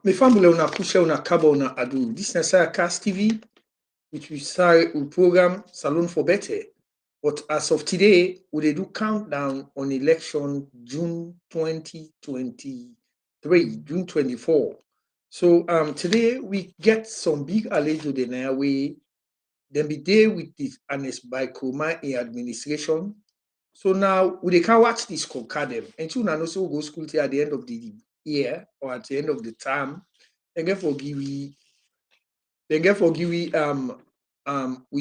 me family una pusha una kaba una adu. This is Cast TV, which we say we program Salon for Better. But as of today, we do countdown on election June 2023, June 24. So today we get some big allegiance in our way. Then be there with this honest by Kuma in administration. So now we can watch this conquer them. And you know, so go school till at the end of the year or at the end of the term. Then get forgive we we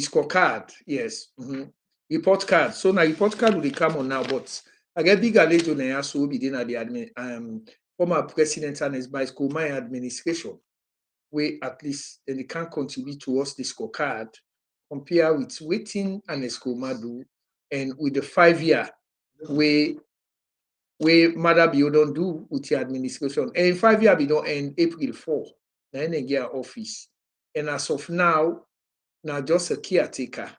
scorecard. Yes. Report card. So now report card will come on now, but I get big allege on there so be at the admin former president and his by school my administration, where at least then they can contribute towards the scorecard compare with waiting and a school do and with the 5 year where Mother Bio don't do with the administration. And 5 year be don't end April 4, then they get office. And as of now just a caretaker.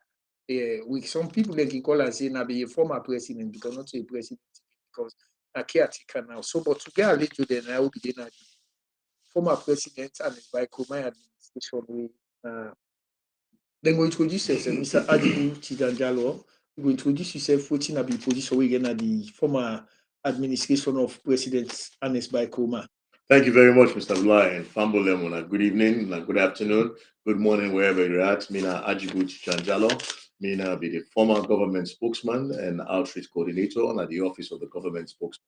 With some people they can call us say be a former president because not a president because a caretaker now. So but to get a little then I will be the former president and by my administration we then go introduce yourself, Mr. Agibu Tejan Jalloh. You go introduce yourself, waiting at the position we get the former administration of President Ernest by Kuma. Thank you very much, Mr. Bly and Fambo Lemon. Good evening, good afternoon, good morning, wherever you're at. Mina Agibu Tejan Jalloh. Mina be the former government spokesman and outreach coordinator under the office of the government spokesman.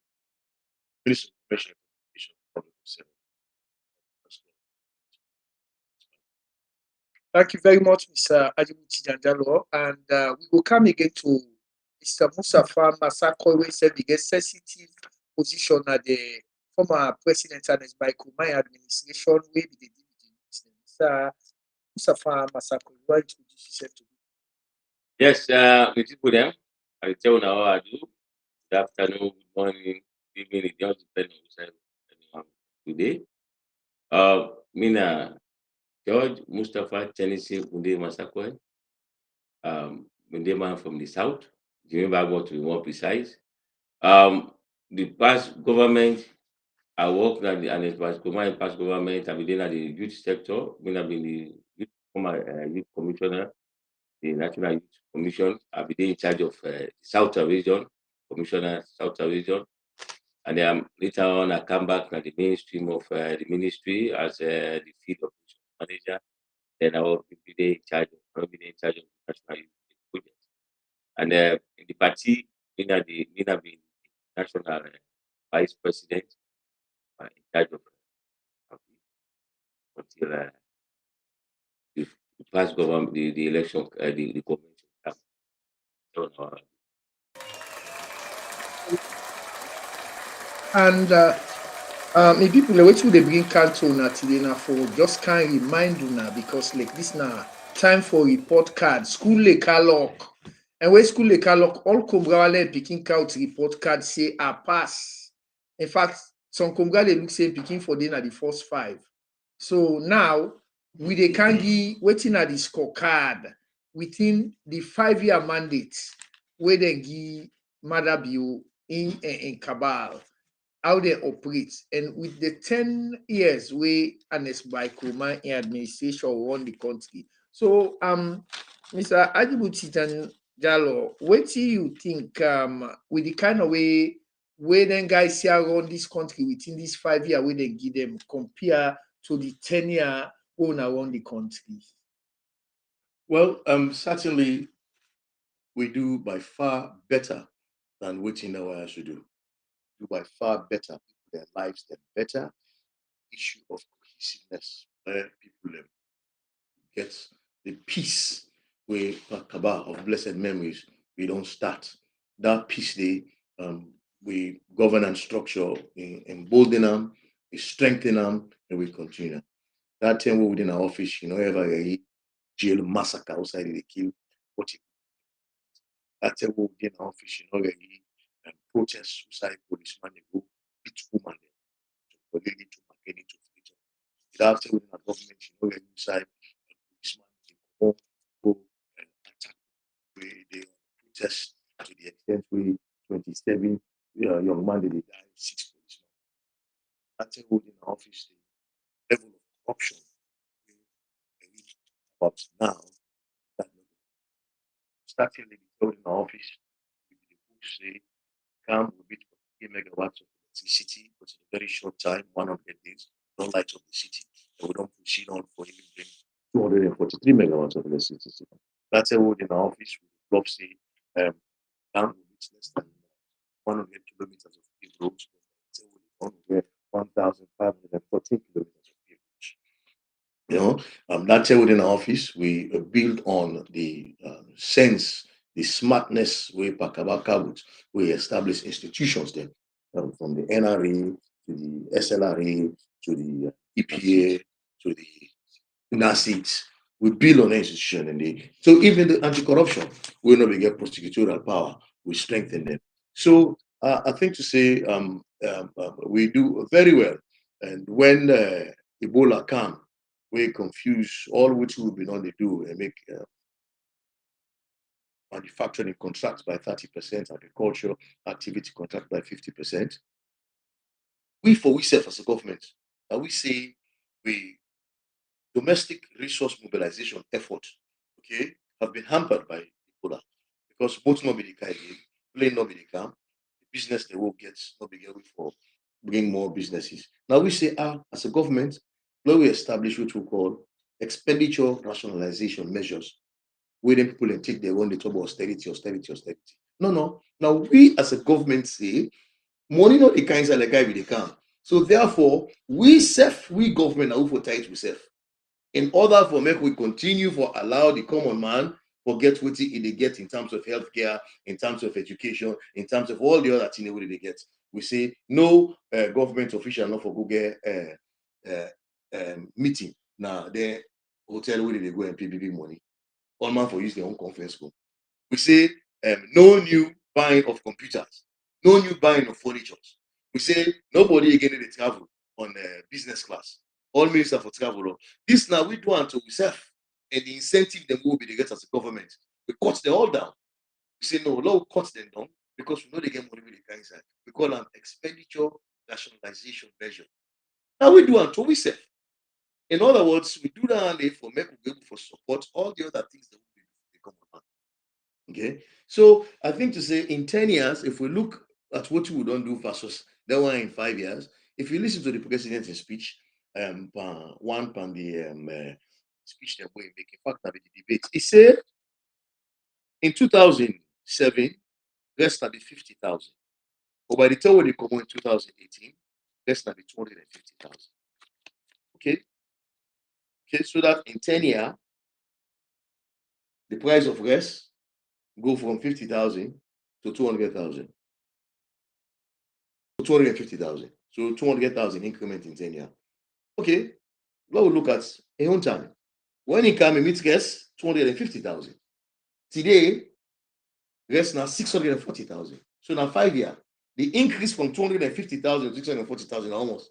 Thank you very much, Mr. Agibu Tejan Jalloh. And we will come again to Mr. Mustapha Massaquoi, who said the sensitive position at the former president and his by my administration, where be the Mr. Mustapha Massaquoi, why introduce yourself to me? Yes, with people them, I tell you now how I do. Good afternoon, good morning, good evening, it just depends on anyone today. Mina George Mustapha Tennessee Munde Massaquoi. Munde man from the south. Jimmy to be more precise. The past government, I worked at the past government, I've been at the youth sector. I've been the youth commissioner, the National Youth Commission. I've been in charge of Southern Region, Commissioner Southern Region. And then later on, I come back to the mainstream of the ministry as the field operations manager. Then I will be in charge of National Youth Project. And in the party, Mina been national vice president in charge of until the past government, the election, the convention. And if people wait till they bring canto na today na for just can't remind you now because like this now time for report card school leka lock and when school leka lock all Congolese picking out report card say I pass. In fact, some Congolese look say picking for them at the first 5. So now we they can be waiting at the scorecard within the 5-year mandate where they give Mother Bio in Cabal. How they operate and with the 10 years way Ernest by Kuma in administration run the country. So Mr. Agibu Tejan Jalloh, what do you think with the kind of way where then guys here run this country within this 5 year where they give them compare to the 10-year owner around the country? Well, certainly we do by far better than what in our should do by far better. Their lives get better. Issue of cohesiveness where people get the peace where Kaba of blessed memories we don't start. That peace day we governance structure embolden them, we strengthen them, and we continue. That time we within our office, ever a jail massacre outside they kill what you that time we within our office, protest suicide policeman they go beat woman for they need to maintain it to freedom. After within a government, inside policeman they go and attack where they protest to the extent where 27 young man they die, 6 policemen. That time within our office anti-corruption. But now, that starting in the office, the book say, come with 3 megawatts of electricity, but in a very short time, 100 days, don't light up the city. And we don't proceed on for even 243 megawatts of electricity. That's a word in our office. We love say, come with less than 100 kilometers of paved roads. 1,514 kilometers of paved roads. You know, that's within our office. We build on the sense, the smartness we Pakabaka would. We establish institutions there, from the NRA to the SLRA to the EPA to the NACIT. We build on an institution, and so even the anti-corruption, we know we get prosecutorial power. We strengthen them. So I think to say we do very well, and when Ebola come, we confuse all which we've been on to do and make manufacturing contracts by 30%, agriculture activity contract by 50%. We for we self as a government, we say we domestic resource mobilization effort, okay, have been hampered by Ebola because both nobody can plain nobody can. The business they will get nobody get for bring more businesses. Now we say, as a government, where we establish what we call expenditure rationalization measures, where then people and take their own little about austerity. No. Now we as a government say money not the kinds of like guy with the can. So therefore, we government are for tight we self. In order for make we continue for allow the common man forget what they get in terms of healthcare, in terms of education, in terms of all the other things they get. We say no government official not for go get meeting. Now the hotel where they go and pay big money. All man for use their own conference room. We say no new buying of computers, no new buying of furniture. We say nobody again in the travel on business class. All minister for travel. This now we do until we self, and the incentive them will be they get as a government. We cut them all down. We say no, law cut them down because we know they get money with the kind side. We call them expenditure rationalization measure. Now we do until we self. In other words, we do that only for make we be able to support all the other things that we do for the common man. Okay, so I think to say in 10 years, if we look at what we don't do versus that one in 5 years, if you listen to the president's speech, one pan the speech that we make, in fact, the debate, he said in 2007, rest at the 50,000. But by the time we come in 2018, rest at the 250,000. Okay, so that in 10 years, the price of rest go from 50,000 to 200,000. 250,000. So 200,000 increment in 10 years. Okay, now we look at a own time. When he came, he meets guests 250,000. Today, rest now 640,000. So now 5 years, the increase from 250,000 to 640,000 almost.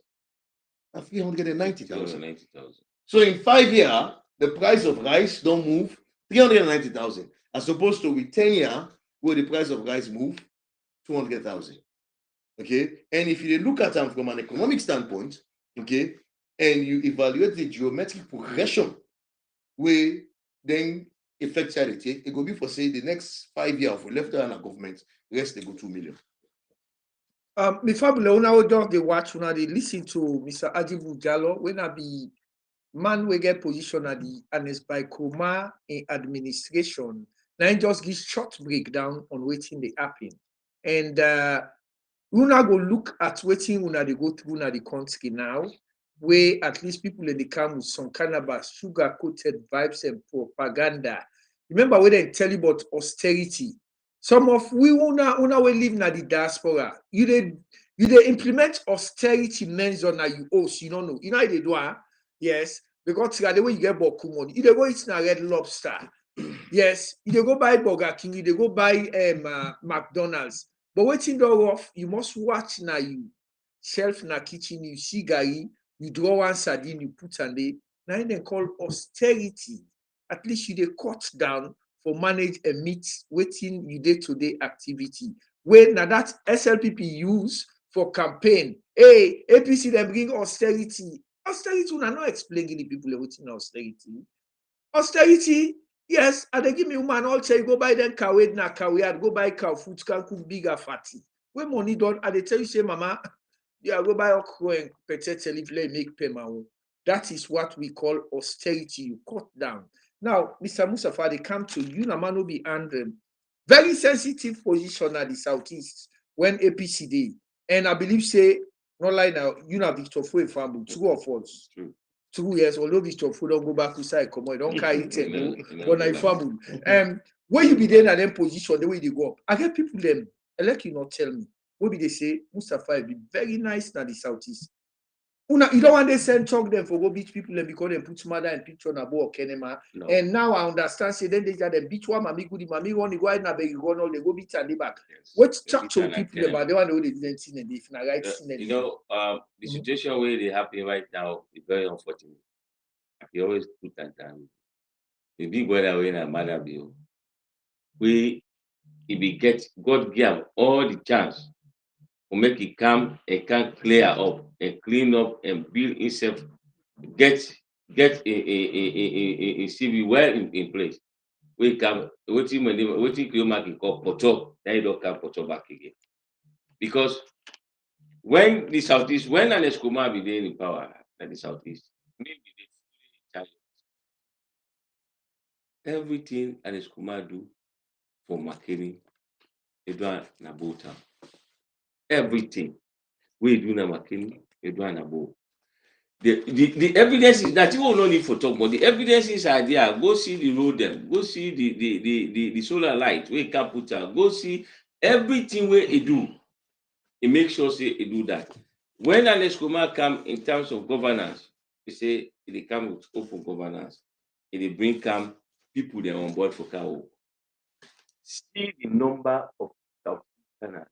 Now 390,000. So in 5 years, the price of rice don't move 390,000, as opposed to with 10 years, where the price of rice move 200,000. Okay, and if you look at them from an economic standpoint, okay, and you evaluate the geometric progression, where then effectuality, it will be for say the next 5 years for left hand government, rest they go 2 million. Before Leona just they watch when they listen to Mr. Agibu Jalloh, when I be man we get position at the Anes by Kuma in administration, now just give short breakdown on waiting the happen. And una go look at waiting una they go through na the country now, where at least people in the come with some cannabis, sugar-coated vibes and propaganda. Remember when they tell you about austerity. Some of we una we live na the diaspora. You they implement austerity measure na you so you don't know. You know how they do yes, because the way you get boku money, you they go eat na Red Lobster. Yes, you they go buy Burger King, you they go buy McDonald's. But waiting door off, you must watch now you shelf na kitchen, you see gari, you draw one sardine, you put on there. Now they call austerity. At least you they cut down for manage and meet waiting you day-to-day activity. When now that SLPP use for campaign. Hey, APC they bring austerity. Austerity, una not explaining the people what's in austerity. Austerity, yes, and they give me woman all say go buy them cow na cow yard, go buy cow food, can cook bigger fatty. When money done, and they tell you say, mama, yeah, go buy okra and potato leaf, let make payment. That is what we call austerity. You cut down. Now, Mr. Mustapha, they come to you, Namano be under very sensitive position at the southeast when APC did. And I believe say, not like now, you know Victor Foy family, two of us. True. 2 years, although Victor Foy don't go back to side, come on, don't carry it and go, but I family. When you be there in them position, the way they go up, I get people them, I like you not tell me. Maybe they say Mustapha be very nice na the southeast. You don't want to send talk them for go beach people and because they put mother and picture na bo kenema. No. And now I understand say then they just the beach one mami good mami one go na beg go no they go beach and they back. Yes. What They talk beat to and people attend. about they want to the didn't see and if na right Uh, see you know, the Mhm. situation where they happen right now is very unfortunate. You always put that down. The big brother when a mother bill, we if we get God give am all the chance to make it come and can clear up and clean up and build himself, get a CV well in place. We come waiting Kioma call Poto, then you don't come Poto back again. Because when the southeast, when an Eskuma be there in power at the southeast, maybe they fully in charge of everything an Eskuma do for Makeni, they do na Nabota. Everything we do na Makeni, they do na Nabo. The evidence is that you will not need for talk, but the evidences are there. Go see the road them, go see the solar light where can put out, go see everything where it do. It makes sure say it do that. When an Eskuma come in terms of governance, they say they come with open governance. They bring come people they are on board for cow. See the number of South Easterners,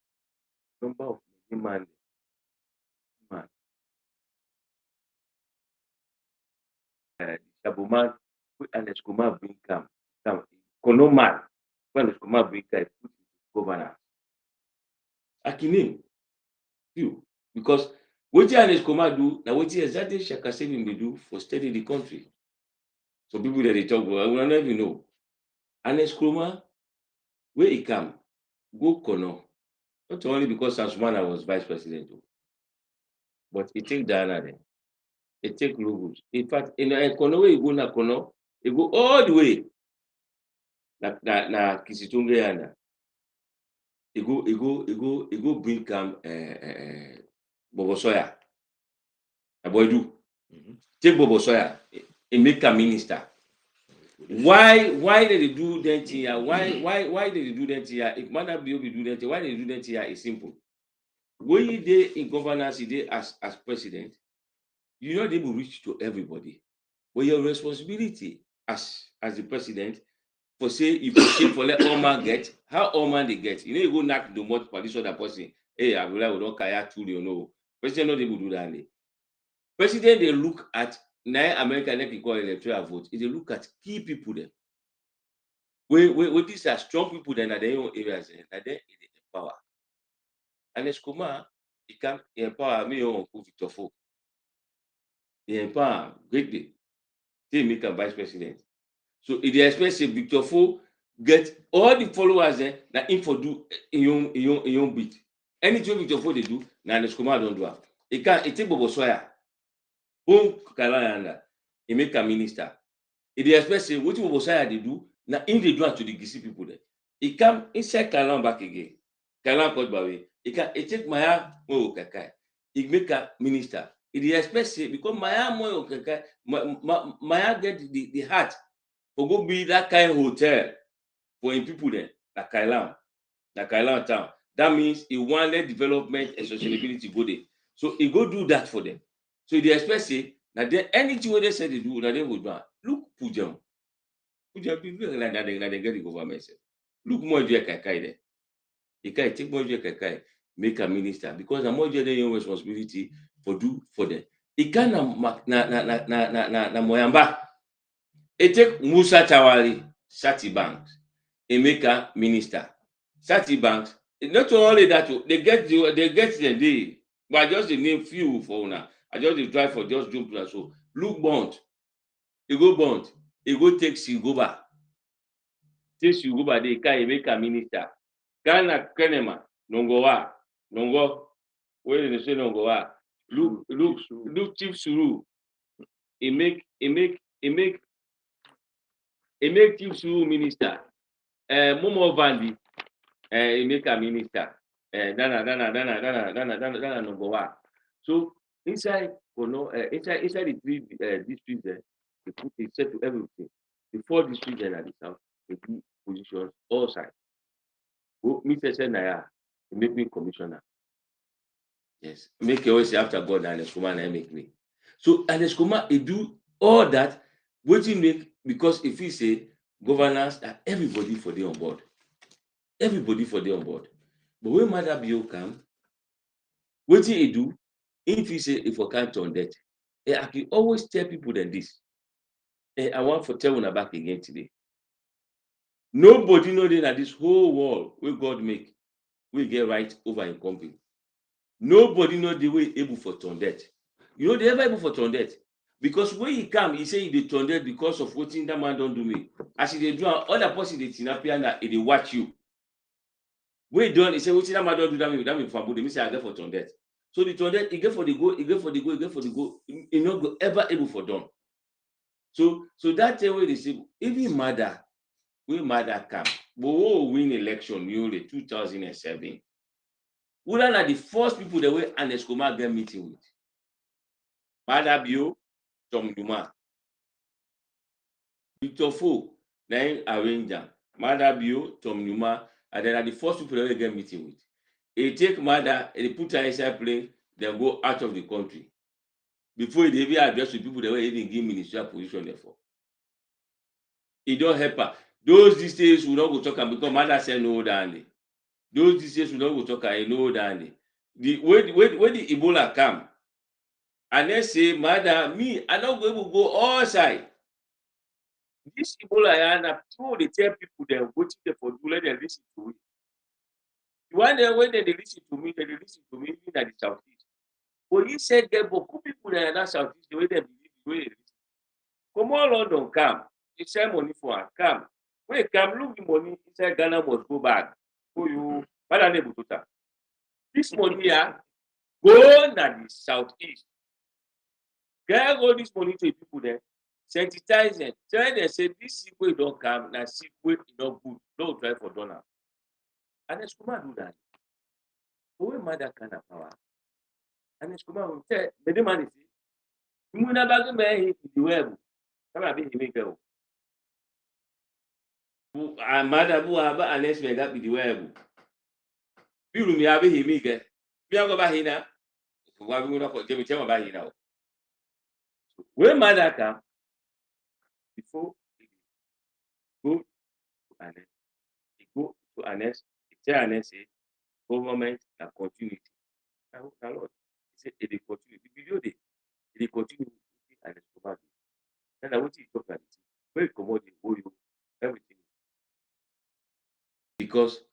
number of man. Shabuman, an Eskuma bring come. Konoman, when Eskuma bring come, put governance. Akinim, you because what an Eskuma do now, what exactly Shakasevin they do for steady the country. So people that they talk about, we don't even know. And Eskroma, where he come, go Kono. Not only because Sansumana was vice president, but he take Diana then. He take Logos. In fact, in Kono where he go na Kono, he go all the way. Na Kisitunge yana. He go bring come Bobosoya. A boy do. Take Bobosoya. He make a minister. Why did they do that here? Why did they do that here? If Mother Bio do that here, why did they do that here? It's simple. When you dey in governance, you dey as president, you not able to reach to everybody. But your responsibility as the president for say if you say for let all man get, how all man they get. You know you go knock the mouth for this other person. Hey, I will we don't carry two, you know. President not able to do that. President they look at now America they call electoral vote. They look at key people there. These are strong people then at their own areas and then in power. And Eskuma, he can empower me on Victor Fo. He empower greatly. He make a vice president. So if they expect say Victor Fo get all the followers there that him for do in your bit. Anything Victor Fo they do, now Eskuma don't do it. He take Bobo Soya. Boom Kalanda. He make a minister. If they expect say what Bobo Soya they do, now him they do it to the Gisi people there. He come inside Kalan back again. Kalan called Bawe. He take Maya Mo Kakai. He make a minister. If they expect say because Maya Mo Kakai, Maya get the heart for go be that kind of hotel for him people there, like Kailan town. That means he wanted development and sustainability go there. So he go do that for them. So they expect say that then anything what they say they do, that they will do. Look, Pujam people like that they get the government. Look more do Kakai there. He can take more do Kakai, make a minister because the more they your responsibility for do for them. He can na Moyamba. He take Musa Chawari, Sati Banks, he make a minister. Sati Banks, not only that, they get the day, but just the name few for now. I just dey try for just jump na so. Look Bond, he go Bond, he go take Sigoba. Take Sigoba dey carry make am minister. Ghana Kenema, Nongowa, Nongo, where they say Nongowa. Look Chief Suru. He make Chief Suru minister. Momo Vandi, he make a minister. Dana Nongowa. So inside the 3 districts there, they settle everything. The 4 districts there at the south, they do positions all sides. Go meet Naya, he make me commissioner. Yes, make you always say after God and Eskuma and make me. So and Eskuma he do all that, waiting make because if he say governance that everybody for the on board. Everybody for the on board. But when Mother Bio come, waiting he do, if he say if I can't turn that, I can always tell people than this. I want to tell you back again today. Nobody know that this whole world where God make, we get right over in company. Nobody know the way able for turn that. You know they ever able for turn that. Because when he come, he say he turn that because of what that man don't do me. As he do other person they tinapia that they watch you. When he done, he say what that man don't do that me for good. He say I get for turn that. So the turn that he get for the go, he get for the go. He not go ever able for done. So that way they say even mother, when mother come, but who win election you the 2007. Who are the first people that way and Eskoma get meeting with? Mother Bio, Tom Numa. Victor Fo, then arranger. Mother Bio, Tom Numa, and then are the first people that we get meeting with. They take mother, they put her inside plane, then go out of the country. Before they even address the people that were even give ministerial position therefore. It don't help her. Those these days will not go talk and because mother said no dandy. Those these days will not go talk and no dandy. When the Ebola come, and they say, mother, me, I don't go all side. This Ebola, and they tell people they're waiting for to let them listen to it. When they listen to me, even at the southeast. But he said there were people that are not southeast, the way they believe, the way they listen. Come on, London, come. They send money for her, come. When you come, look the money inside Ghana must go back. For you, this money here, go to the southeast. Get all this money to the people there. Sensitize them. Tell them say this sequel don't come, now sequel not good. Don't try for donor. And Eskuma do that. But when mother kind of power, and Eskuma will tell the man is you never go the web. Come on, be him go. And mother who have an estimate that be the web. You me have him again. We are go back here now. Why we not give me tell about here now. When mother come before go to Anes, he go to Anes, he tell Anes say government and continuity. Lord, he said it continue. The video they continue and it's command. And I want you to talk about it. Very commodity, everything. Because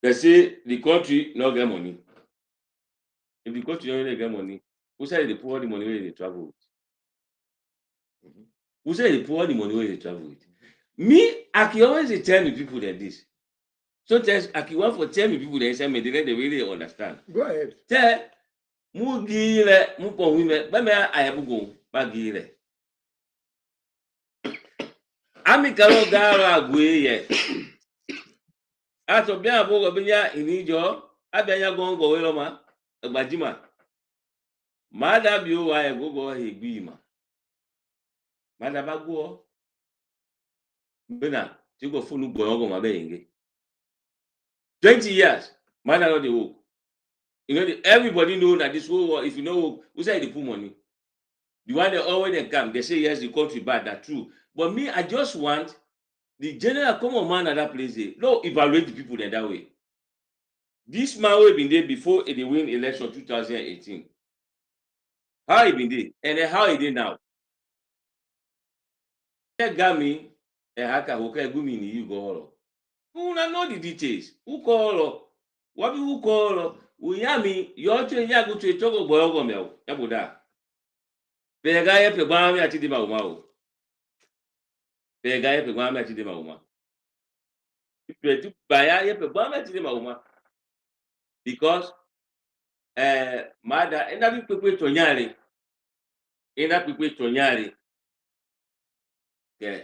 they say the country not get money. If the country don't get money, who say they pour the money where they travel with? Who say they pour the money where they travel with? Me, I can always tell me people that this. Sometimes I can want for tell me people that say me they really understand. Go ahead. Tell Mugile, Mupon, Bama, I have go, Bagile. Ami karo gara agwe ato bia abogo bia inijo abia gongo weloma agbajima mada bi o wa egogo hegbima mada bagwo bena ti go funu goyogo ma be yenge 20 years mada no dey work. You know everybody know that this whole world if you know who say they put money the one they always they come they say yes the country bad that's true but me I just want the general common man at that place no evaluate the people in that way. This man will been there before they win election 2018. How he been there? And then how he did now? Gami and Haka Hoka Gumi ni you go. Who know the details? Who call? What people call? Uyami, your train yago to a togo boyogomel, Yabuda. Pegaya Pegami at the Maumau. Pegaya Pegami at the Mauma. Baya Pegami at the Mauma. Because mother, and that people to Nyari. In that people to Nyari. Yeah.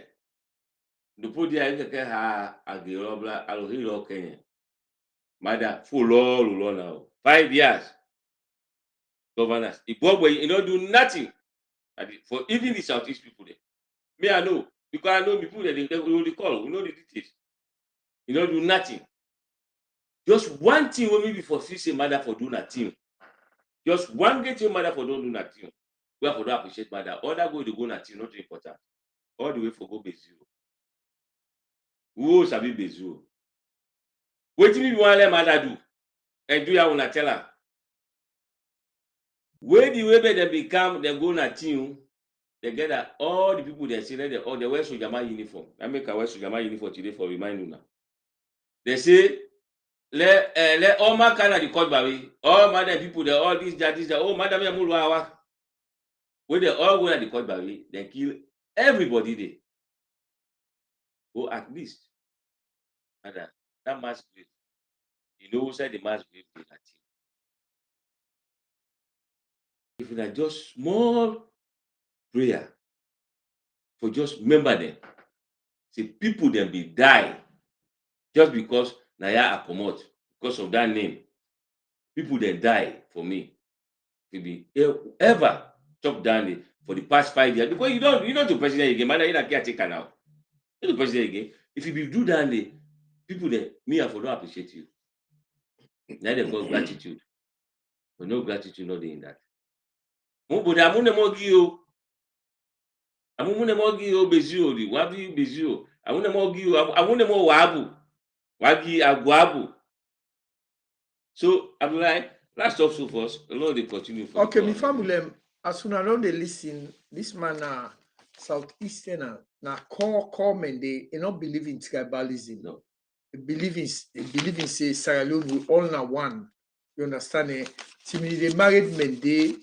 The put the idea ha agirobla alohiro Kenya. Mother full all now. 5 years. Governors. The boy you know do nothing. For even the Southeast people there. Me, I know. Because I know people that they will recall. We know the details. You know, do nothing. Just one thing will maybe for fix a mother for do nothing. Just one get your mother for don't do nothing. Where for don't appreciate mother. Other go to go nothing, not important. All the way for go base zero. Who sabi base zero? What do you want let mother do? And do you want to tell her? Where the way they become, they go nothing. They get that all the people they say they wear Sojama uniform. I make a wear Sojama uniform today for remind you now. They say let all my kind of the court by all madam people they all this that oh madam Yamulwa when they all go at the court by they kill everybody there. Or at least madam that mass grave. You know who said the mass grave they that thing. If you just small prayer for just remember them. See people them be die just because Naya accommode because of that name. People then die for me. To be ever chop down for the past 5 years because you don't to president again, man. You're not caretaker now. You don't president again. If you do that, people then me I for don't appreciate you. Now they've got gratitude, but no gratitude not in that. But I'm gonna give you bezio. Wabi bezio. I want to give you. I want more wabu. Wagi aguabu. So I'm like, let's stop so first. The Lord they continue for Okay, my family, as soon as they listen, this man Southeastern na core men they not believe in tribalism. No. They believe in say Sierra Leone we all na one. You understand? Timmy the married men they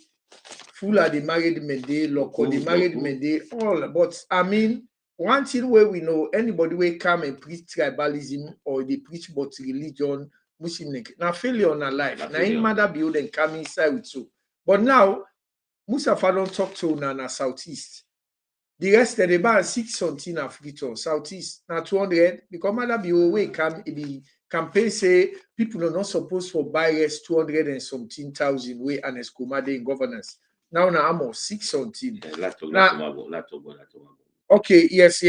full of the married men they local the married men they all. But I mean, one thing where we know anybody will come and preach tribalism or they preach about religion. Muslim now failure on a life. Now in mother build and come inside with you. But now Mustapha don't talk to na Southeast. The rest of the bar 6 something African Southeast now 200 because mother be away come the campaign say people are not supposed to buy rest 200 and something thousand way and escomade in governance. Now I'm 6 something. Okay, yes.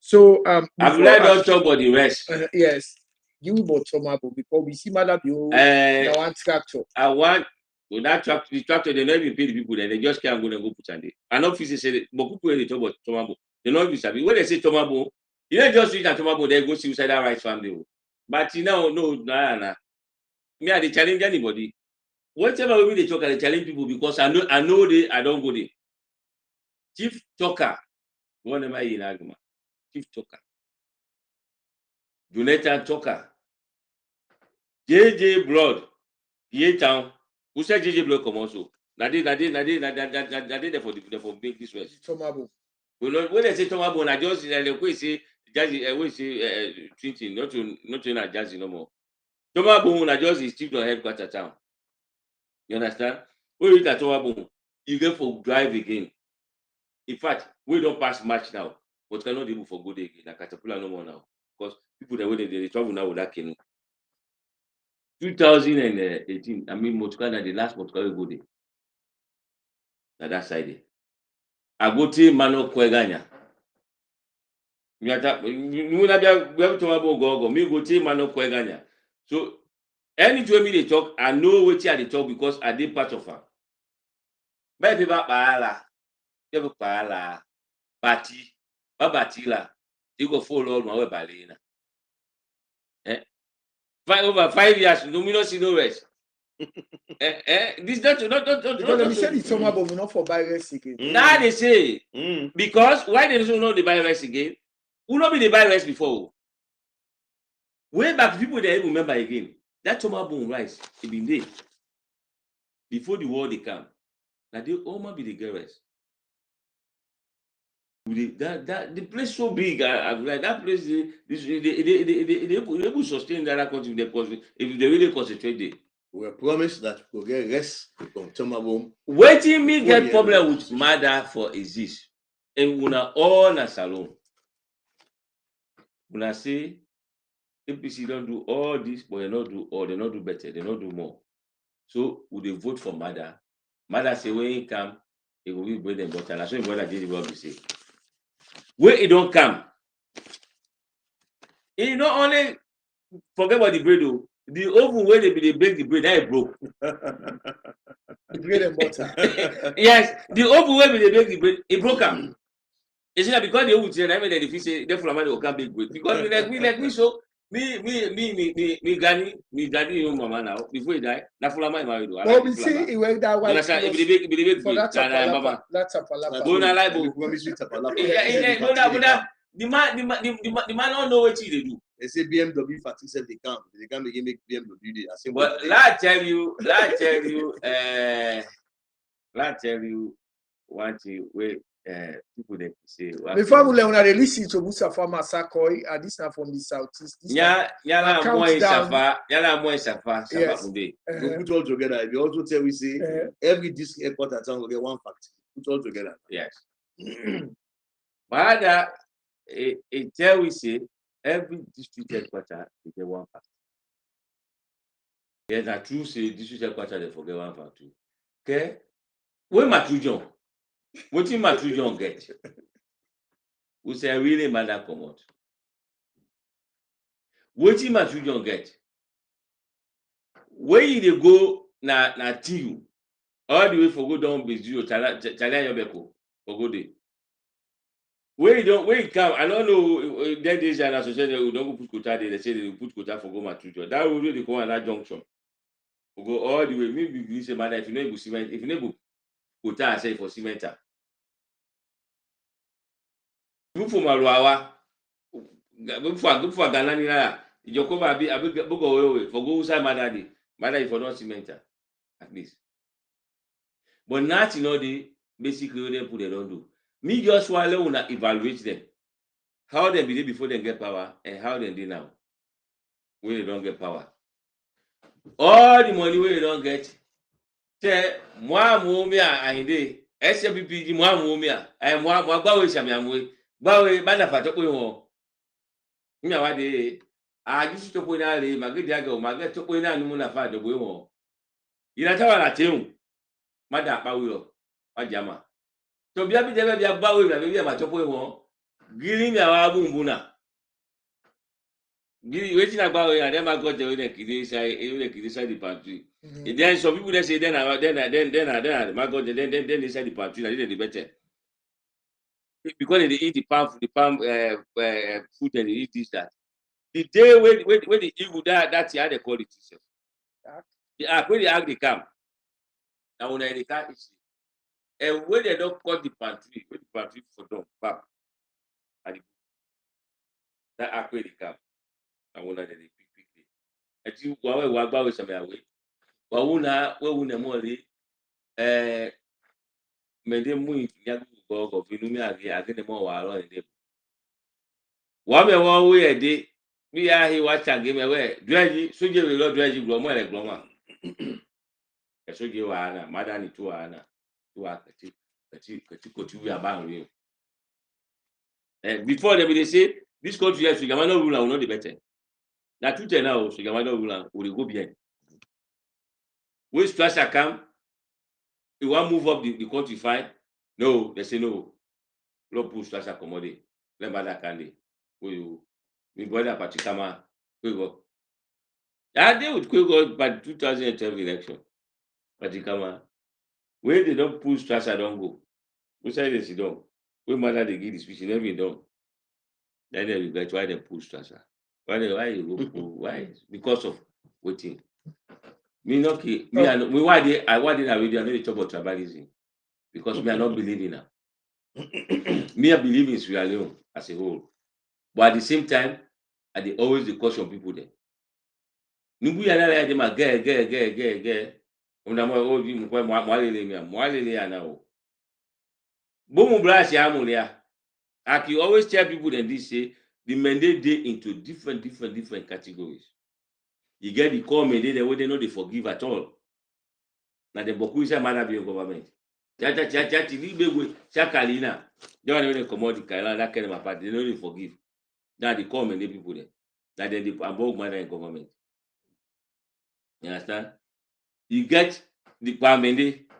So Abdullah don't talk about the rest. Yes. You about Tomabo because we see Mother Bio now one tractor. I want that tractor, they never pay the people there, they just can't go and go put on it. And officers say but people they talk about Tomabo. They know if you when they say Tomabo, you don't just reach at Tomabo, they go suicide rights family. But you know, no, nah. Me, I challenge anybody. Whatever way they talk, I challenge people because I know I don't go there. Chief talker, one of my in argument. Chief talker. Jonathan talker. JJ Blood, Ye Town. Who said JJ Blood come also? Nade for big this West. Tomabo. When they say Tomabo, I just we say Jazzy, we say Trinity, not to Jazzy no more. Tomabo, I just is chief to headquarter town. You understand? When you at Tomabo, you get for drive again. In fact, we don't pass match now, but cannot able for good again. Like Caterpillar no more now. Because people that way they travel now with that canoe. 2018, I mean, Motukana, the last Motukana go there. Na that side. I go to Massaquoi Ghana. We have to go. Me go to Massaquoi Ghana. So, anytime they talk, I know what they talk because I did part of her. But people paala, bati, babatila, you go follow all my way balena. Over 5 years, no me no see no rest. This not because they said it's somehow but we not for buy rest again. Now they say because why they don't know the buy rest again? Who not be the buy rest before? Way back people they remember again. That Toma bone rice, it been there. Before the war they come. Now they almost be the girls. The place so big, like that place, they able sustain that country if they really concentrate there. We were promised that we'll get rest from Tomabom. Waiting me get problem with mother for exist. And una all na salon. Una say APC don't do all this, but they not do all, they not do better, they not do more. So would they vote for mother? Mother say when he come, it will be bread and butter. That's what brother did what we say. When it don't come, he not only forget about the bread though. The oven where they bake the bread, that broke. The bread and butter. Yes, the oven where they bake the bread, it broke up. Is it because they would say that they feel say therefore man will come big bread? Because like me so me Gani, you mama now before he die. Na fulama married. Well, we see he went that way. If they bake For that tapalapa. That tapalapa. Go na live. The man don't know what he do. They say BMW factory said they can't begin make BMW day. I say, but let tell you, one thing where people they say. Before we learn, I listen to Mustapha Massaquoi, and this is from the southeast. Yala more Safa. Yes. We put all together. We also tell we say every district headquarters town will get one factory. Put all together. Yes. But it tell we say every district headquarters will get one factory. Yes, I true say district headquarters they forget one factory. Okay, when Matrujon, what did Matrujon get? We say really mother come out. What did Matrujon get? Where you go na Tiu, all the way for go down Bezio, Chala Yobeko, for go there. Where you come, I don't know. Then there's an association who don't go put quota there. They say they put quota for go Matrujon. That will really come at that junction. We go all the way. Maybe we say, man, if you know cement, if you know quota, I say for cement. Good for Maruawa. Good for Ghana. You come a big go for go inside Madadi. Madadi for not cement. At least. But not you know the basically they put they don't do. Me just want to evaluate them. How they be before they get power and how they do now. When they don't get power. All the money where they don't get. Say moi mumia ahinde SPPG moi mumia moi gbawe shamiamwe gbawe bana fatoko ho nya wade agisu topo na re magedi aga o magedi topo na anu na fa dogwe ho ina tawa na teun mada pawe o majama to bia bi debe bia gbawe bia bia ma topo ho giri mi awa bumbuna giri wetin agbawe na dem go je we dey kidisa the pantry. Then some people they say then my God, then inside the pantry, they the better because they eat the palm food and they eat this that. The day when the evil that's how they call it itself. When the act they come, now when they can't eat, and when they don't cut the pantry, when the pantry for them back, that act when they come, and when they pick. I think we about some away. Wawuna mori mede mu nyagu go finumi agene mo wa ro inde wa me wo we ede bi ya hi wa change me we dweji soje we lo dweji glo mo ele glo ma e soje wa na madani tu wa na tu wa kati koti we aba nri before they say this country yes Gamano ruler will not be better na two ten now so Gamano ruler will go bien. When Strasser come, you want to move up the country fine? No, they say no. Don't push Strasser commodity. Let Bada Kandi. We brother Patikama. We go. I deal with Kwego by 2012 election. Patikama. When they don't push Strasser, don't go. We say they sit down. When mother they give the speech, never been done. Then they regret why they push Strasser. Why you go? Why? Because of waiting. Me not me why did I really talk about tribalism because me are not believing now. Me I believe in Sierra Leone as a whole, but at the same time, I always caution people there. Nimbu ya na ya ma ge. Una mo o di mo lele ya na o. Bomu brass ya amulia. I can always tell people that this say the mandate dey into different categories. You get the core mandate where they know they forgive at all. Now the boku inside matter be government. Chacha libegwe chakalina. They want to commodity kaila that kind of apart. They know they forgive. Now the core mandate people there. Now they above matter in government. You understand? You get the mandate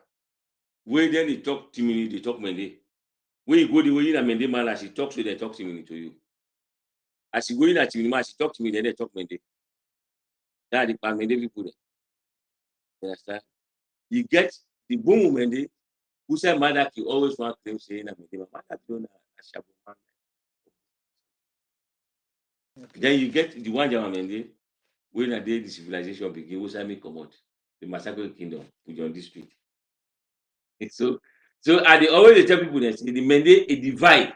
where then they talk timini, they talk mandate. When you go the way in a mandate man, as he talks to they talk timini to you. As you go in at timini, as he talk to me, then they talk mandate. That the mandate people there. You understand? You get the boom mende who said mother you always want claim saying that mother don't know. Then you get the one Jama mende when a day the civilization begin who say me come out the Massaquoi kingdom with your district. So I dey always dey tell people that say the mende a divide.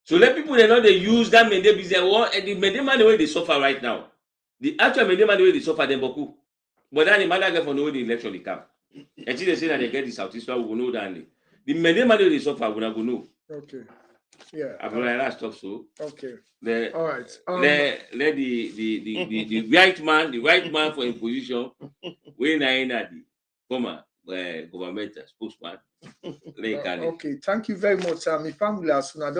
So let people they know they use that mende business. Well, the mende man the way they suffer right now. The actual mende man the way they suffer them boku. But then the matter get for the way the election they come. Until they say that they get the Southeast, we will know that the many money they suffer, we will know. Okay. Yeah. I feel like that stuff so. Okay. All right. Let the right man for imposition, when I at the former government spokesman. Okay. Thank you very much. My family as soon as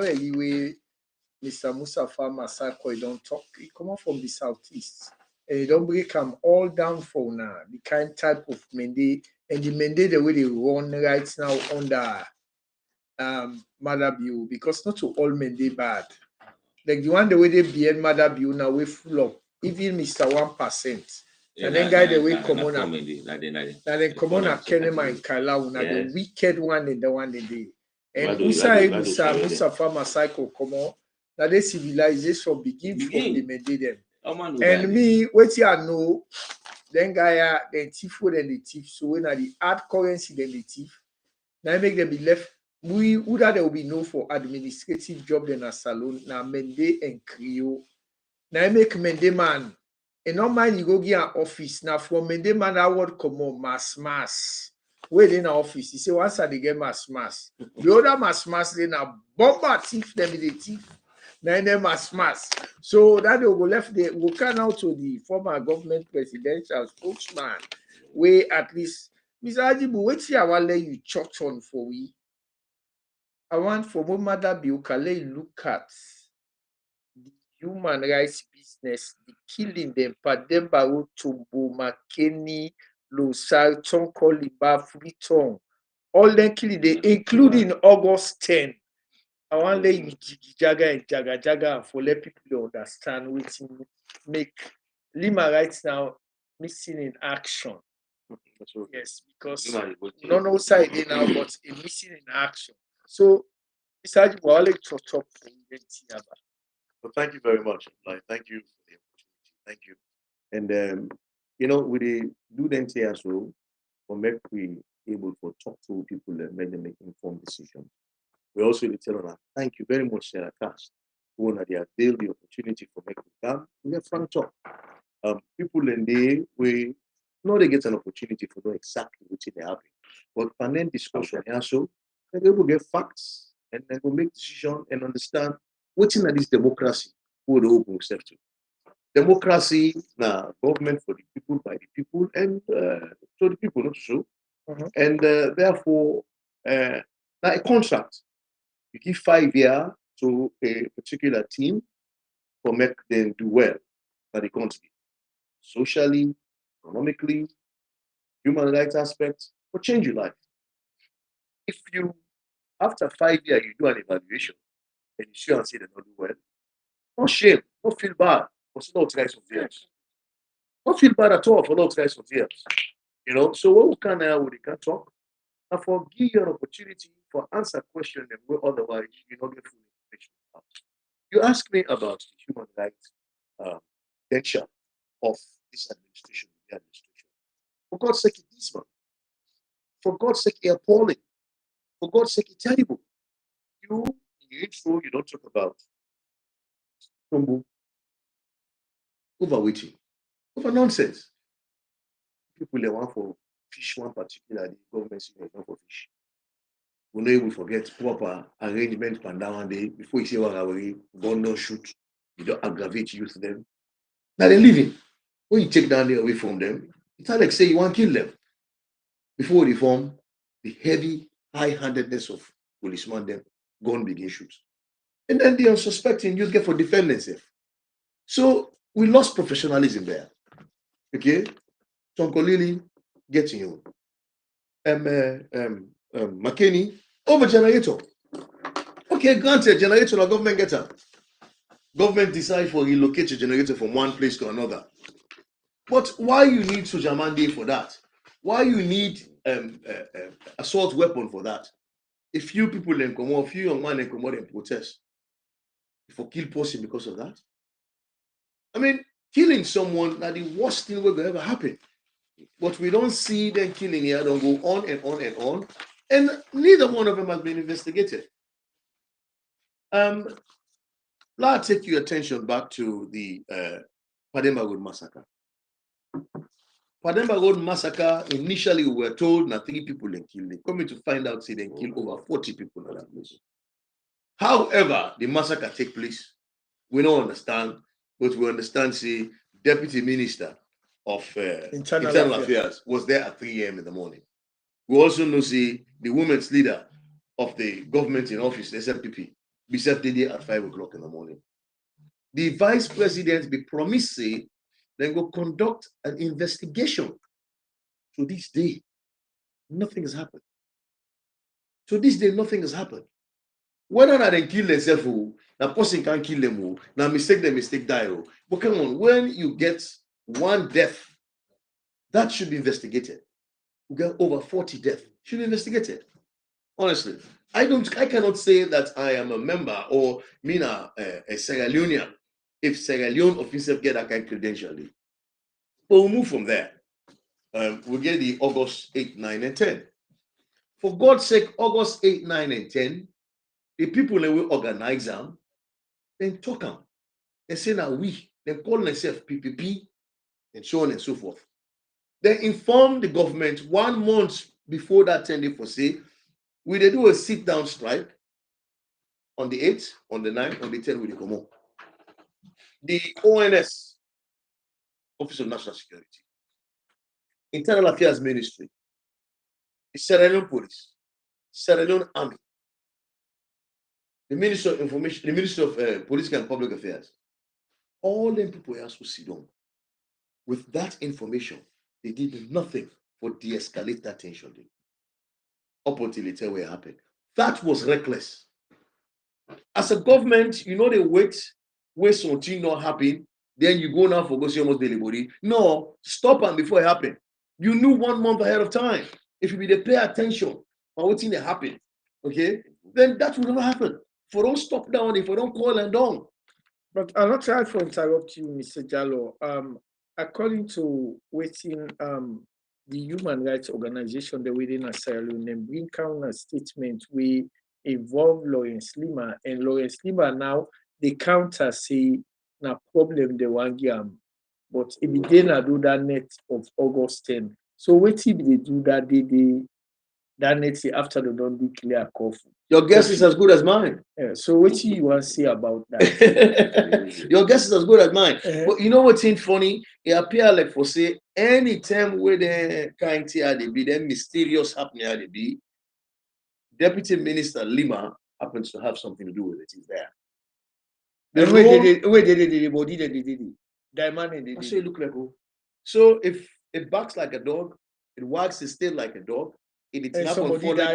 Mr. Mustapha Massaquoi don't talk. He come out from the southeast. And he don't break them all down for now. The kind type of mende and the mende the way they run right now under Mother Bill, because not to all mende bad. Like the one the way they be Mother Bill now we full up. Even Mr. 1%. And then guy the way come on up. Now then come on up Kenema and Kala now the wicked one and the one they did. And Mustapha Massaquoi come on. Now the civilization begin from the mende them. And me, what I know, then guy then thief then the thief. So when are the hard currency then the thief, now make them be left. We would that there will be no for administrative job than a salon, now mende and Creole. Now make mende man. And not mind you go get an office. Now from mende man that word come on mass. Wait in the office. He say once I get mass. The other mass then a bomber thief them the thief. Now them mass. So that they will left the will come out to the former government presidential spokesman. Where at least Mr. Agibu, wait here I want let you church on for we. I want for my mother be look at the human rights business, the killing them, Padembaro, Tumbo, Makeni, Losar, Tonko, Liba, Freeton, all them killing them, including August 10. I want let you jaga and jaga for let people understand what make Lima right now missing in action. Yes, because not outside now, but a missing in action. So Mr. Ajibu, I'll let you talk for you. Well, thank you very much. Thank you for the opportunity. Thank you. And we do the NTA so for make we able to talk to people and make them make informed decisions. We also tell them thank you very much, Sarah Cast, who they avail the opportunity for making come. We have frank talk. People in the way know they get an opportunity for know exactly what they happen. But panel discussion also, they will get facts and they will make decision and understand what's in this democracy who the open step to. Democracy now government for the people, by the people, and so the people not so. And therefore now a contract. You give 5 years to a particular team for make them do well by the country. Socially, economically, human rights aspects, or change your life. If you, after 5 years, you do an evaluation and you see and say they not do well, no shame, don't feel bad for some guys of years. Don't feel bad at all for those guys of years. So what we can talk and for give you an opportunity for answer question and where otherwise you don't get full information about. You ask me about the human rights nature of this administration, the administration. For God's sake, this one. For God's sake, it's appalling. For God's sake, it's terrible. You intro, you don't talk about Tumbu, overweighting. Over nonsense. People they want for fish one particular day, government say they want for fish. We know we forget proper arrangement pan down one day before you say what we gun don't shoot, you don't aggravate youth them. Now they're living. When you take down there away from them, it's not like say you want to kill them. Before they form, the heavy high-handedness of policeman them, gun begin shoot. And then the unsuspecting you get for defend themselves. So we lost professionalism there. Okay? Tonko Lily, getting you. McKinney, over generator. Okay, granted, generator, the government get her. Government decide for relocate your generator from one place to another. But why you need Soja Monday for that? Why you need assault weapon for that? A few people then come out, a few young men then come out and protest. For kill person because of that. I mean, killing someone that the worst thing will ever happen. But we don't see them killing here, don't go on and on and on. And neither one of them has been investigated. Let's take your attention back to the Pademba Road massacre. Pademba Road massacre, initially we were told that 3 people then killed. They coming to find out, say they killed over 40 people in that place. However, the massacre take place. We don't understand, but we understand, say, Deputy Minister of Internal Affairs was there at 3 a.m. in the morning. We also know, say, the women's leader of the government in office, the SMPP, be set there at 5 o'clock in the morning. The vice president be promised, say, then go conduct an investigation. To this day, nothing has happened. To this day, nothing has happened. Whether or not they kill themselves, that person can't kill them, now mistake die. But come on, when you get one death, that should be investigated. We get over 40 deaths, should be investigated. Honestly, I cannot say that I am a member or a Sierra Leonean if Sierra Leone officials get that kind of credential. But we'll move from there. We'll get the August 8, 9, and 10. For God's sake, August 8, 9, and 10, the people that will organize them, then talk them. They say now they call themselves PPP, and so on and so forth. They inform the government 1 month before that 10 day for say, will they do a sit-down strike on the 8th, on the 9th, on the 10th, will they come on? The ONS, Office of National Security, Internal Affairs Ministry, the Sierra Leone Police, Sierra Leone Army, the Ministry of Information, the Ministry of Political and Public Affairs, all them people have to sit down. With that information, they did nothing for de-escalate that tension up until it tell what happened. That was reckless. As a government, you know they wait something not happen, then you go now for go see almost daily body. No, stop them before it happened. You knew 1 month ahead of time. If you be they pay attention on what thing that happen, okay, then that will never happen. If we don't stop down, if we don't call them down. But I'm not trying to interrupt you, Mr. Jalloh. According to waiting the human rights organization, the within Sierra Leone, they bring out a statement we involve Lawrence Lima, and Lawrence Lima now the counter say na problem they want give, but if they didn't do that net of August 10. So what if they do that that net after they don't declare coffee? Your guess is as good as mine. Yeah, so what do you want to say about that? Your guess is as good as mine. But you know what's funny? It appears like for say anytime where the kind of be then mysterious happening at the be, Deputy Minister Lima happens to have something to do with it. He's there. Where did the body did diamond did. So it look like so if it barks like a dog, it wags its tail like a dog. It is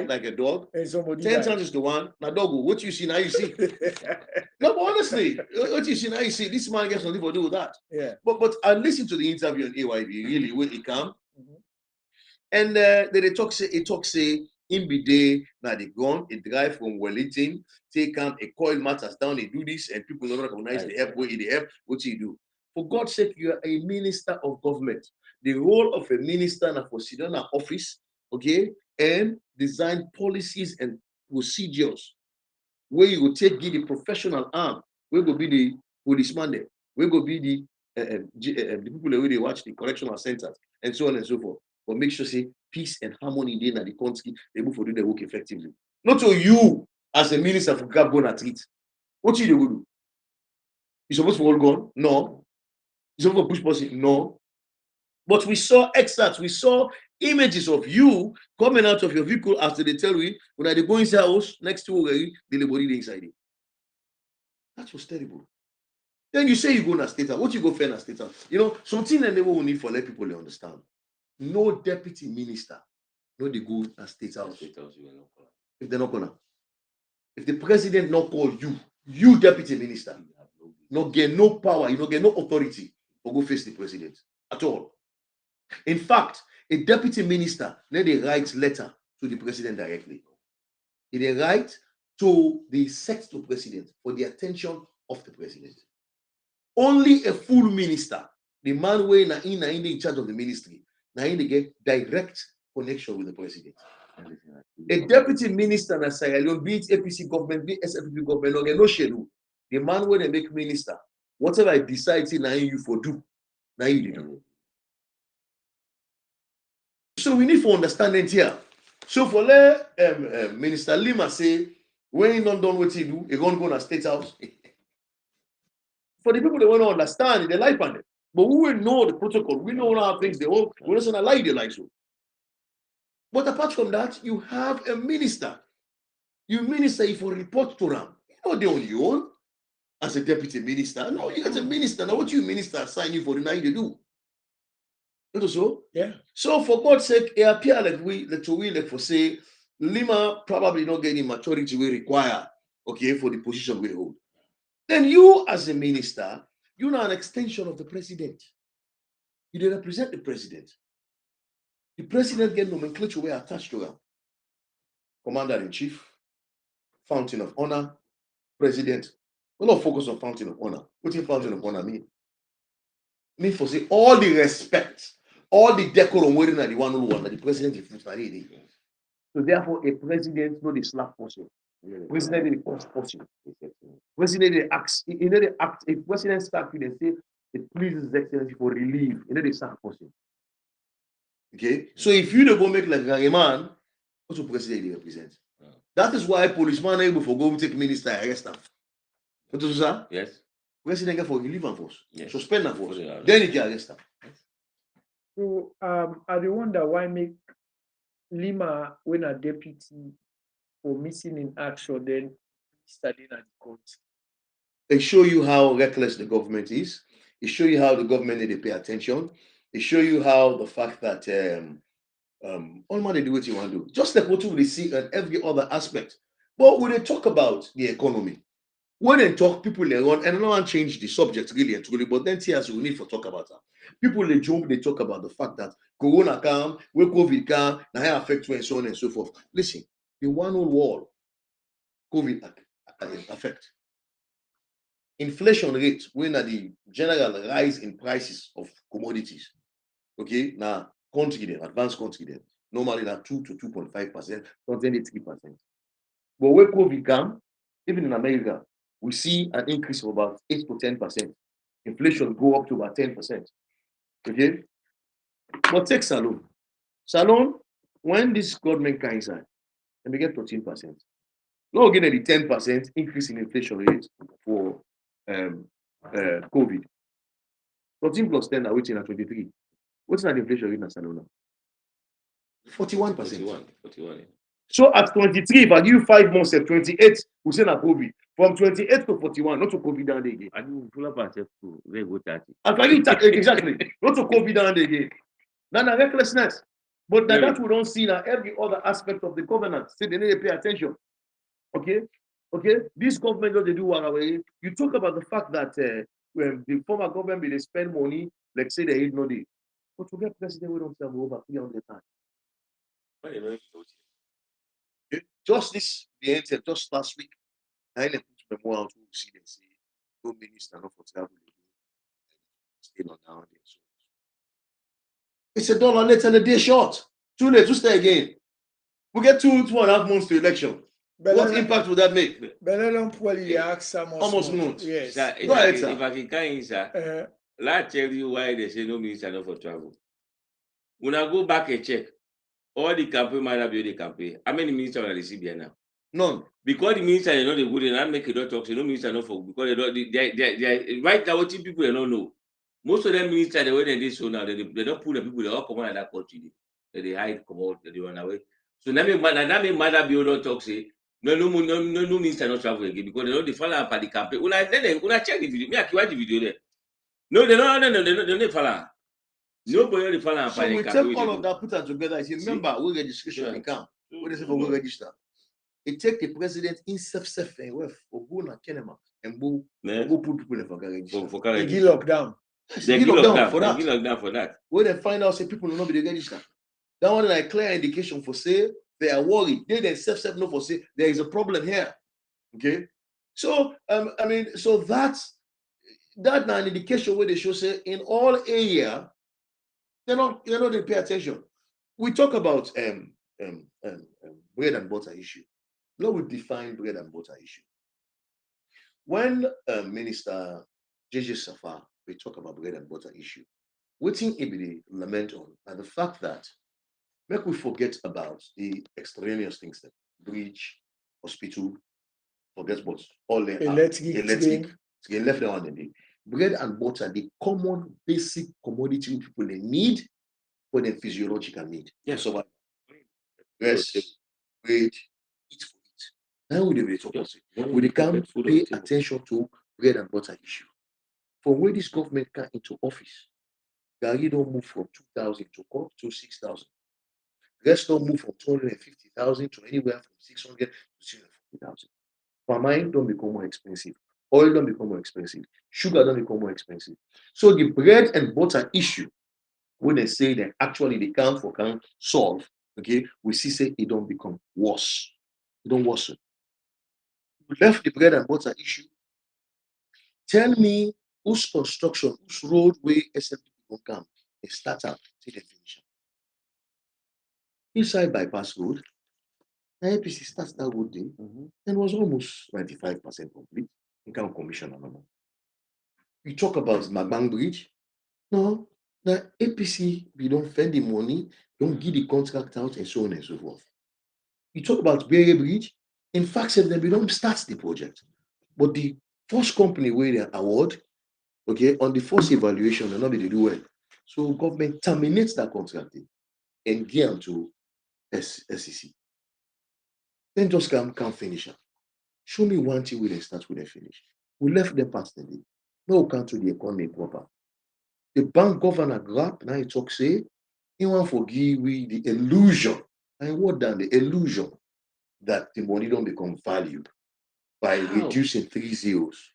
like a dog. 10 times is the one. Now, dog, what you see now, you see. No, but honestly, what you see now, you see. This man gets nothing to do with that. Yeah. But I listened to the interview on AYB, really, where he come. And they talk say, in be day, now they gone, they drive from Wellington, take a coil matters down, they do this, and people don't recognize the help, where they help, what you do. For God's sake, you are a minister of government. The role of a minister now for sit down office, okay, and design policies and procedures where you will give the professional arm, where will be the policeman there, where will be the the people who they watch the correctional centers and so on and so forth. But make sure say peace and harmony in the country, they able to do their work effectively. Not so you as a minister for Gab go and treat. What you do? You supposed to hold gun? No. You supposed to push policy? No. But we saw extracts, we saw images of you coming out of your vehicle after they tell you when they go inside house next to the body inside it. That was terrible. Then you say you go to state house. What you go fair in state house? You know, something that they will need for let people understand. No deputy minister, no they go to state house. If they're not gonna. If the president not call you deputy minister, not get no power, you don't get no authority to go face the president at all. In fact, a deputy minister, then they write letter to the president directly. They write to the sexto president for the attention of the president. Only a full minister, the man who is in charge of the ministry, now they get direct connection with the president. A deputy minister in Sierra Leone, be it APC government, be it SFP government, no get no schedule. The man when they make minister, whatever I decide, now you for do, now you do. So we need for understanding here. So for Minister Lima say, when he not done what he do, he gonna go to state house. For the people that want to understand, they like on it. But we will know the protocol. We know how things they all. We don't lie they like so. But apart from that, you have a minister. You minister if you report to them. You know they on your own as a deputy minister. No, you as a minister. Now what you minister sign you for the night they do. So yeah. So for God's sake, it appear like we for say Lima probably not getting maturity we require, okay, for the position we hold. Then you as a minister, you're an extension of the president. You represent the president. The president get nomenclature we attached to him. Commander-in-chief, fountain of honor, president. We don't focus on fountain of honor. What does fountain of honor mean? Mean for say all the respect, all the decorum waiting at the one that the president is. So therefore, a president not the slap person. President is the first person. President they ask, you know they act. If president start with they say it pleases His Excellency for relief, you know they sack person. Okay, so if you don't go make like a man, what's the president they represent? That is why policeman able for go take minister arrest them. What is that? Yes. President get for relief and force, suspend and force, Yeah. then he can arrest them. So I do wonder why make Lima when a deputy for missing in action then studying at the court. They show you how reckless the government is. It show you how the government need to pay attention. It show you how the fact that all man they do what you want to do. Just like what we see on every other aspect. But when they talk about the economy, when they talk, people they run, and I don't want to change the subject really and truly, but then tears we need to talk about that. People they jump, they talk about the fact that Corona come, where COVID come, now how affect you and so on and so forth. Listen, the one whole world, COVID affect. Inflation rate, when at the general rise in prices of commodities, okay, now country then, advanced country then, normally now 2 to 2.5%, sometimes 3%. But when COVID come, even in America, we see an increase of about 8 to 10%. Inflation go up to about 10%. Okay? But take Salon. Salon, when this government comes inside, and we get 13%. Now again, the 10% increase in inflation rate for COVID. 13 plus 10 are waiting at 23. What's that inflation rate in Salon now? 41%. 41. So at 23, if I give you 5 months at 28, we say na COVID. From 28 to 41, not to COVID down there again. I do pull up myself to very good 30. Exactly. Not to COVID down there again. That's a recklessness. But that we don't see now every other aspect of the governance. See, they need to pay attention. Okay? This government does they do one away. You talk about the fact that when the former government they spend money, like say they no day. But to get president, we don't serve over 300 times. Just just last week, I put memo out to see them say no minister not for travel again. Stay on down there. So it's $1 late and a day short. Too late to stay again. We get 2.5 months to election. What impact would that make? Better don't probably ask almost months. Yes. Sir, if I can, sir, Let tell you why they say no minister not for travel. When I go back and check, all the campaign might have been the campaign. How many ministers are receive here now? None. Because the minister is not the good, and I make it not talk. So no minister not for because they don't. They right now what people they don't know. Most of them ministers the way they so now they don't put the people they all come out of that country. They hide, come out, they run away. So that mean matter be don't talk say no minister not travel again because they don't follow up at the campaign. When I check the video, me I can watch the video there. No, they don't follow. Nobody follow up So at the we campaign. take all of that, put that together. You remember, we registration Yeah. account. What is it for we register? It take the president in self for go na Kenema and go put people in for register. For They give lockdown. Yes, they give give lockdown lockdown for that. They give lockdown for that. When they find out say people will not be the register. That one like clear indication for say they are worried. They themselves know for say there is a problem here. Okay. So I mean, so that's an indication where they show say in all area they pay attention. We talk about bread and butter issue. Now we define bread and butter issue. When Minister JJ Safar we talk about bread and butter issue, waiting the lament on and the fact that make we forget about the extraneous things that bridge, hospital, forget what all the electric left one in the bread and butter, the common basic commodity people they need for their physiological need. Yes. So rest, bread, eat for it. Now we dey talk about it. We can't pay attention to bread and butter issue. From where this government came into office, Gary don't move from 2,000 to 6,000. Rest don't move from 250,000 to anywhere from 600 to 640,000. Palm don't become more expensive. Oil don't become more expensive. Sugar don't become more expensive. So the bread and butter issue, when they say that actually they can't solve, okay, we see say it don't become worse. It don't worsen. We left the bread and butter issue. Tell me whose construction, whose roadway SMP will come, they start out till they finish. Inside bypass road, APC starts that road day and was almost 95% complete. You can't commission another. You talk about Magbang Bridge. No, the APC, we don't spend the money, don't give the contract out, and so on and so forth. You talk about Bere Bridge. In fact, we don't start the project. But the first company where they award, okay, on the first evaluation, they're not going to do well. So government terminates that contract and give them to SEC. Then just can't finish it. Show me one thing where they start, where they finish. We left them past the day. No count to the economy proper. The bank governor grab, now he talk say, he want to forgive we the illusion. And what than the illusion that the money don't become valued by reducing 3 zeros.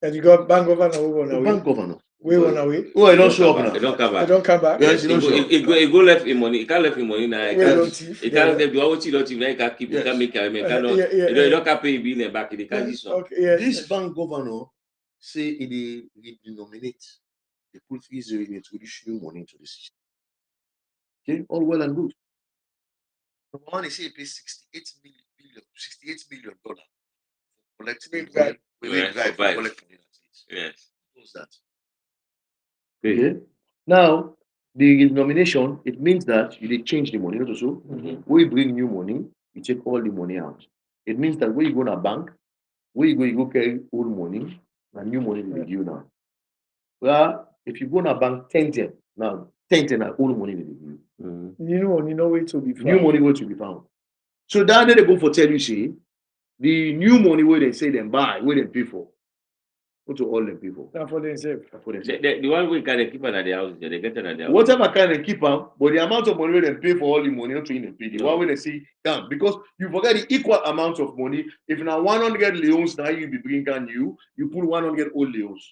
And you got bank governor who won away. Bank governor. We won away. Oh, I don't show up now. They don't come They back. don't come back. Yes, It go left in money. It can't left in money now. It We can't. don't thief. It can't. They do what you don't even. It can't keep. It can't make. It cannot. It don't can pay bill and back. It can't do so. Okay, yes. This bank governor say it denominate. They put 3 zeros in to reduce new money into the system. Okay, all well and good. Number one, they say it pays $68 million for collecting Right. Yes. What's that? Okay. Now, the nomination, it means that you did change the money, not so. When you bring new money, you take all the money out. It means that when you go to a bank, when you go carry old money, and new money will be due now. Well, if you go to a bank 10 now 10 old money will be due. You know where to be found. New money where to be found. So that day they go for tell you, see, the new money where they say them buy, where they pay for. Go to all them people. Not for themselves. The one we can keep at the house, they get it at the house. Whatever kind of keep them, but the amount of money they pay for all the money, not to in the pay. The one way they see down because you forget the equal amount of money. If now 100 leons now you be bringing you put 100 old leons.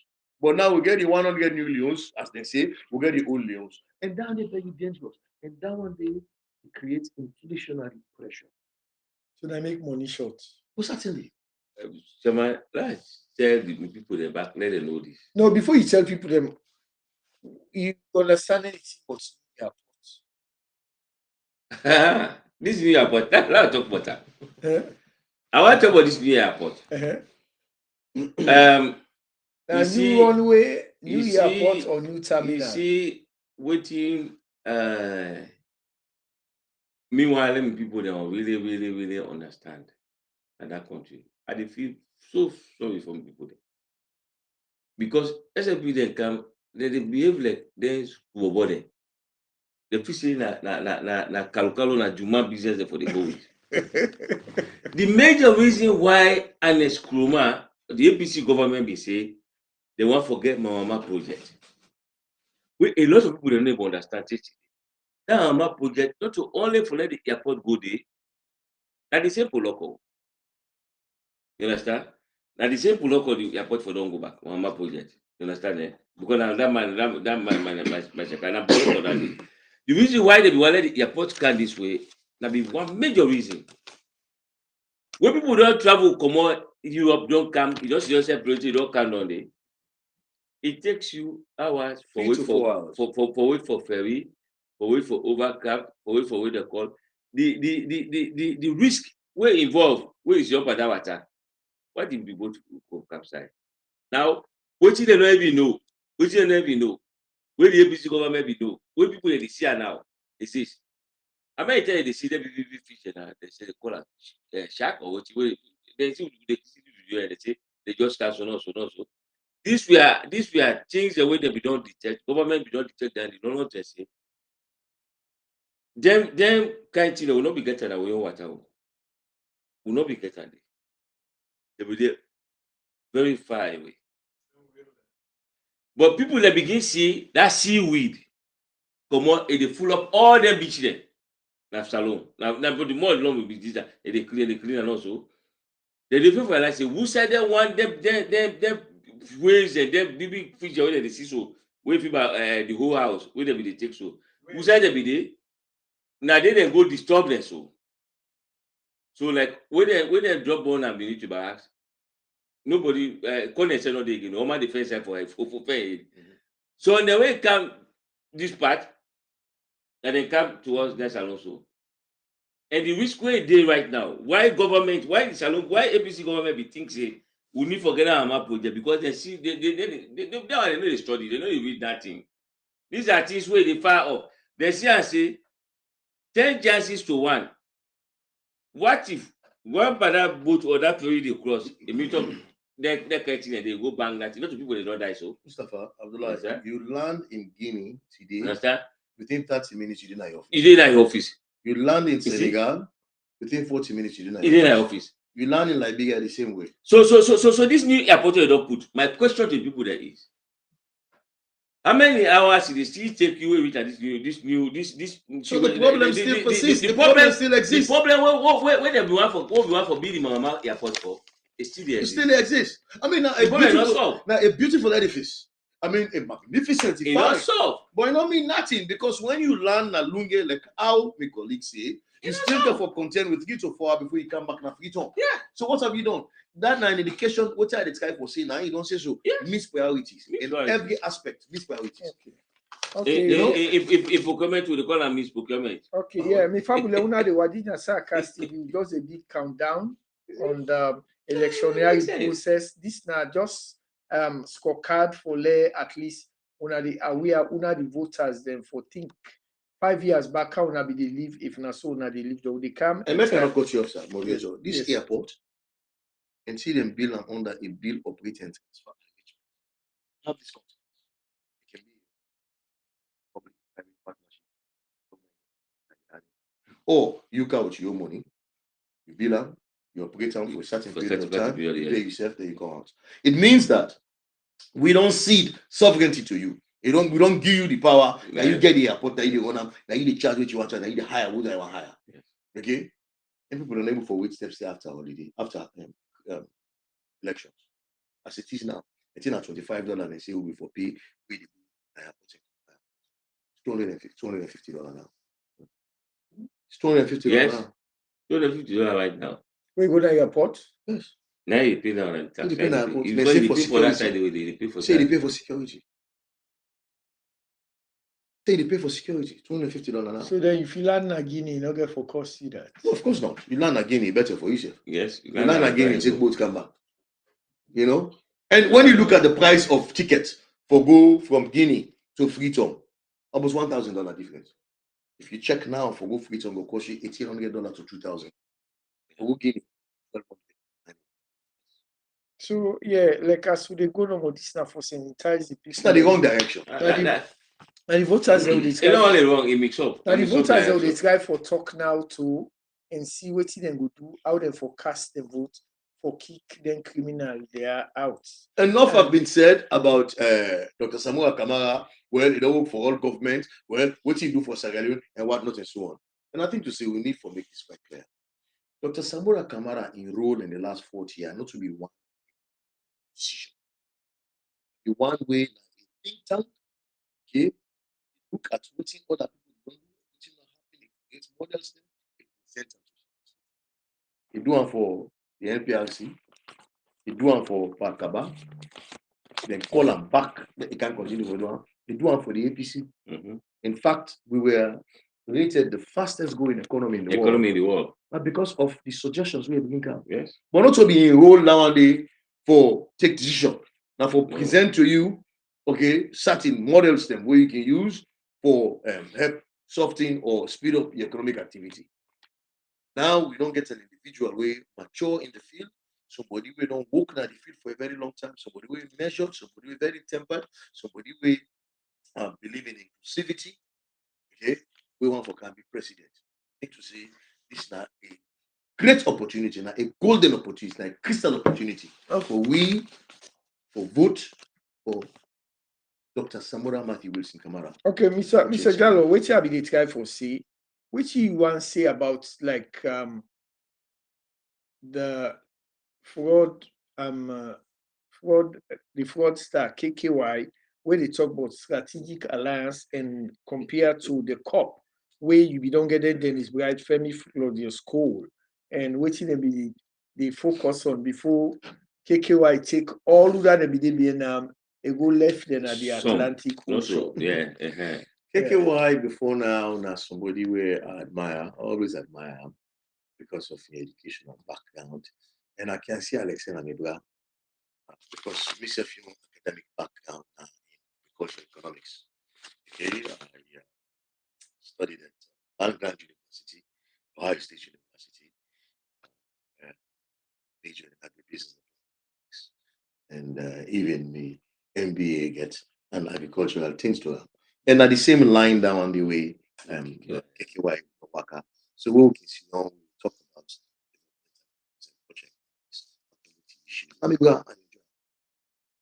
But now we get the 100 new leons, as they say, we get the old leons, and down they very dangerous. And that one day it creates inflationary pressure. So they make money short. Well, certainly. Chairman, let's tell the people the back, let them know this. No, before you tell people them, you understand anything about airport. This new airport, let's talk about that. I want to talk about this new airport. Now see, new runway New You airport see- or new You terminal? see, waiting. Meanwhile, people they don't really understand that country. And they feel so sorry for people there. Because SFP they come, they behave like they school body. They feel say na kalu na Juma business there for the go with. The major reason why Anes Kruma, the APC government be say they want forget Mama project. A lot of people don't even understand it. That Mama project not to only for let the airport go there, that the same Poloko. You understand? Now the same Poloko the airport for don't go back. Mama project. You understand? Eh? Because now that man, my second, I'm Poloko that day. The reason why they want let the airport can this way, that be one major reason. When people don't travel, come on, Europe don't come, you just separate, you don't come down there. It takes you hours for 3 wait to for 4 hours. for wait for ferry, for wait for overcap, for wait the call. The risk where involved, where is your water? What if we go to capside? Now, what they don't even know, what they don't even know, where the APC government be know, where people they see now, it says, I might tell you they see the fish and they say they call it shark or what they see they say they just cast so. This we are things the way that we don't detect, government we don't detect that they don't know to say. Them kind thing will not be getting away water. Will not be getting there. They will be very far away. But people that begin see that seaweed come on, they full up all them beach there. Now salon. Now but the more long will be this they clean and also. They feel for like say who said they want them ways and them big fish where they see so where people the whole house where they be they take so. Who said they be there? Now they then go disturb them so. So like when they drop bone and beneath the barracks, nobody couldn't say no they again. Normal defense for fair. So on the way come this part, and they come towards that salon so. And the risk where they right now, why the salon, why APC government be think say we need forget our map project because they see they know they study, they know they read that thing. These are things where they fire up. They see and say 10 chances to 1. What if one by that boat or that ferry they cross, they meet up that catching and they go bang that? A lot of people they don't die so. Mustapha, Abdullah, Yes, you land in Guinea today, Understand? within 30 minutes you're in your office. You did in office. You land in see? Senegal, within 40 minutes you're in You your did in office. office. You land in Liberia the same way. So this new airport they don't put. My question to people there is, how many hours did they still take you away with this? So the problem still persists. The problem still exists. The problem where they be one for building Mama airport for, it still there. It still exists. I mean, now a beautiful edifice. I mean, a magnificent. It not solve. But it don't mean nothing because when you land na Lunge, like how my colleagues say, you still go for content with 3 to 4 hours before you come back na return. Yeah. So what have you done? That an indication what the sky for saying now you don't say so. Yeah. Miss priorities in every aspect. Miss priorities. Okay. If procurement will call them misprocurement. Okay, yeah. Me fabule una de wadina sarcastic. You just a big countdown on the electionary process. This now just scorecard for at least una the aware una the voters then for think 5 years back how una be they live if na so una they live though they come. And make I not cut you off, sir. This Yes. airport and see them bill and under a bill operating transfer arrangement. Have this concept. It can be public-private partnership. Or you count with your money, you bill them, you operate them for a certain period of time, you pay yourself, then you come out. It means that we don't cede sovereignty to you. We don't give you the power that you get the airport, that you want that you charge what you want, that you hire what you want hire. Yes. Okay? And people don't able for wait steps after holiday, after elections. As it is now, it's at $25 and they say we'll be for pay with the airport. It's $250 now. It's $250 Yes. now. $250 right now. We go to the airport. Yes. Now you pay down and tax. You pay now. They pay for that side. They pay for. Say they pay for security. Say they pay for security. $250 now. So then if you land in Guinea, you don't get for cost see that. No, of course not. You land again, it's better for yourself. Yes. You land again, you take boat come back. You know? And when you look at the price of tickets for go from Guinea to Freetown, almost $1,000 difference. If you check now for go Freetown, will cost you $1,800 to $2,000. For go Guinea, $1,200. So yeah, like as we dey go no more, this now for sanitize the It's people. not the wrong direction. And the voters they will You know try. what wrong? It mix up. Now the Mix up voters they will direction. try for talk now too and see what them go do, how they forecast the vote for kick them criminal they are out. Enough have been said about Dr. Samuel Kamara. Well, he don't work for all government. Well, what he do for Sierra Leone and what not and so on. And I think to say we need to make this quite clear. Dr. Samuel Kamara enrolled in the last 40 years not to be one decision. The one way a think tank, okay, look at what other people don't do, what's not happening, create models, them, they present them to you. They do one for the NPRC, they do one for Pakaba, then call them back, they can continue for one. They do one for the APC. Mm-hmm. In fact, we were rated the fastest growing economy in the world. Economy in the world. But because of the suggestions we have been come. Yes. But not to be enrolled nowadays for take decision. Now for present to you, okay, certain models them where you can use for help soften or speed up your economic activity. Now we don't get an individual way mature in the field, somebody we don't work in the field for a very long time, somebody we measured, somebody we very tempered, somebody we believe in inclusivity. Okay, we want for can be president. I think to say this is not a great opportunity, now a golden opportunity, like a crystal opportunity for we for vote for Dr. Samora Matthew Wilson Kamara. Okay, Mr. Jalloh, what you have been try for say? Which you want to say about like the fraud the fraudster KKY, where they talk about strategic alliance and compared to the COP, where you be don't get it, then is bright Femi Floridius school and waiting them be they focus on before KKY take all of that be they be they go left then at the Atlantic Ocean. Yeah. KKY before now somebody where I admire, always admire him because of the educational background. And I can see Alexander Nibra because myself, academic background in agricultural economics. Okay, I studied at Valgrand University, Ohio State University, major in agribusiness and even the MBA gets an agricultural things to her. And at the same line down on the way, KKY Waka. So we'll talk about project.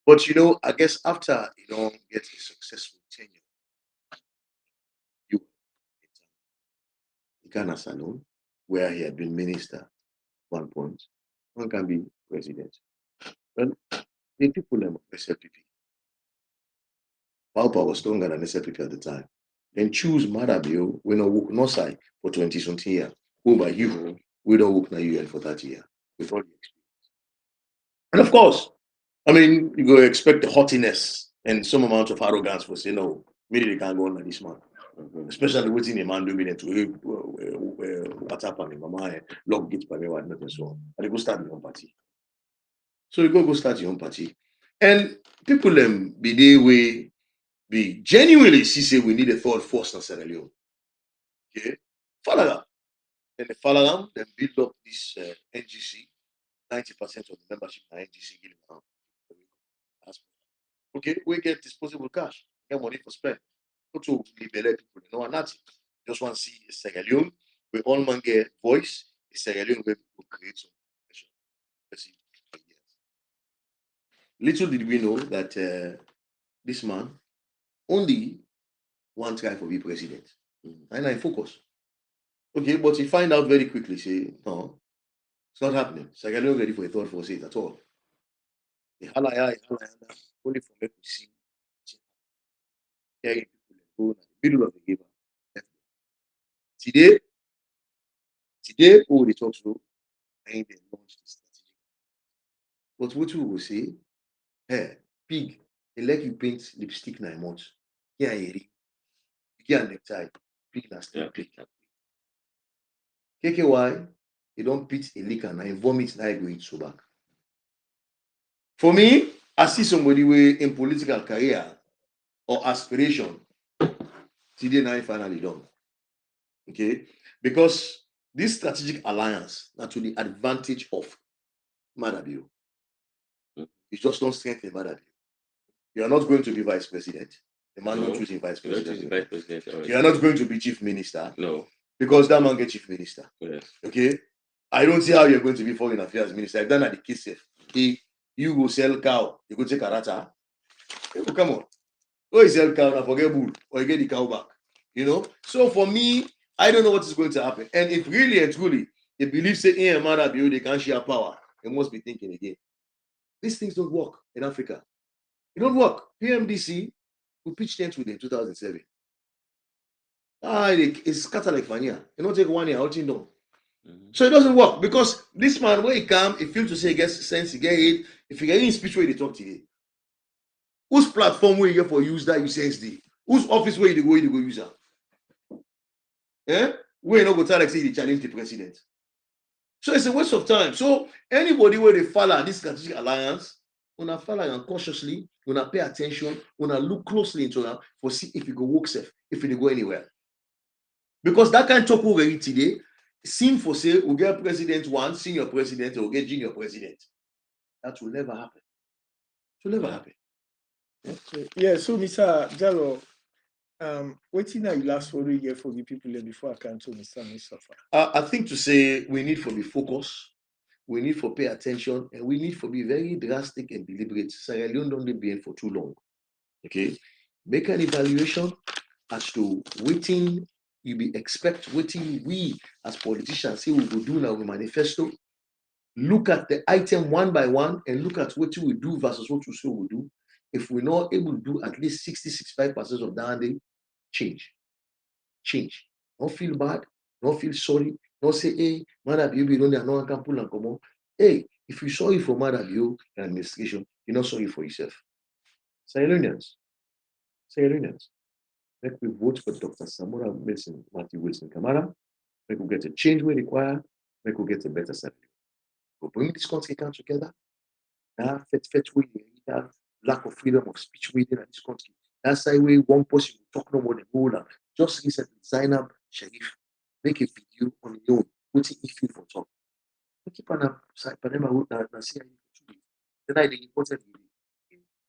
But I guess after get a successful tenure, you Ghana Salon, where he had been minister at one point, one can be president. Well, the people of SLPP, Paupa was stronger than SLPP at the time. Then choose Madabio, we don't work no side for 20 something years. Over you, we don't work na UN for 30 years. With all the experience. And of course, I mean, you go expect the haughtiness and some amount of arrogance for say, no, maybe they can't go on like this man. Especially within a man doing it to what's happening, mama, log gate by me, what not and so on. And they go start your own party. So you go start your own party. And people be they way be genuinely see say we need a third force in Sierra Leone. Okay, follow that. Then they follow them, then build up this NGC. 90% of the membership in NGC give them. Okay, we get disposable cash, get money for spend. Not to liberate people, and that's it. Just want to see a Sierra Leone where all man get voice, a Sierra Leone where people create some pressure. Little did we know that this man only one try for be president. And I focus. Okay, but he find out very quickly, say, no, it's not happening. Sierra Leone ready for a third force at all. Only for me to see. Hearing people go in the middle of the game. Today, who they talk to, and they launch the strategy. But what we will say, hey, pig, they let you paint lipstick 9 months. Here, you get a necktie, pig na still pig. KKY, they don't beat a liquor and I vomit now I go eat so back. For me, I see somebody way in political career, or aspiration, today now finally done. Okay, because this strategic alliance, not to the advantage of Madabio, it's just not strengthen Madabio. You are not going to be vice president. The man not choosing vice You don't president. choose the vice president already. You are not going to be chief minister. No. Because that man get chief minister. Yes. Okay? I don't see how you're going to be foreign affairs minister. If that not the case, you go sell cow, you go take a rata. Come on. Go sell cow and forget bull, or you get the cow back. You know? So for me, I don't know what is going to happen. And if really and truly they believe say in a matter they can't share power, they must be thinking again. These things don't work in Africa. It don't work. PMDC, we pitched tent with them in 2007. It's scattered like vanilla. It don't take 1 year, how do you know? So it doesn't work because this man, when he come, he feels to say he gets sense, he get it. If he get any speech where they talk today, whose platform where you get for use that you sense whose office where you go use that? Where you not go tell like say they challenge the president. So it's a waste of time. So anybody where they follow this strategic alliance, when I follow and cautiously, when I pay attention, when I look closely into them for see if it go work safe, if it go anywhere. Because that kind of talk already today, seem for say we get president one, senior president, or we get junior president. That will never happen. It will never happen. Okay. Yeah, so Mr. Jalloh, waiting now you last 4 years for the people here before I can to Mr. Mustapha. I think to say we need for be focused, we need for pay attention, and we need for be very drastic and deliberate. Sierra Leone don't be in for too long. Okay, make an evaluation as to waiting you be expect waiting we as politicians say we will do now with manifesto. Look at the item one by one and look at what we do versus what we say we do. If we're not able to do at least 60-65% of that day, change. Don't feel bad, don't feel sorry, don't say, hey, man, you don't know can pull and come on. Hey, if you're sorry for man you and administration, you're not sorry for yourself. Sierra Leoneans. Make we vote for Dr. Samora Wilson, Matthew Wilson Kamara. Make we get a change we require. Make we get a better Sierra Leone. We'll bring this country together. That we have lack of freedom of speech within this country. That's why we one person will talk no more than go now. Just recently, Zainab Sharif make a video on your own, waiting if you for talk. We keep on side, but then I would not see any for 2 days. Then I reported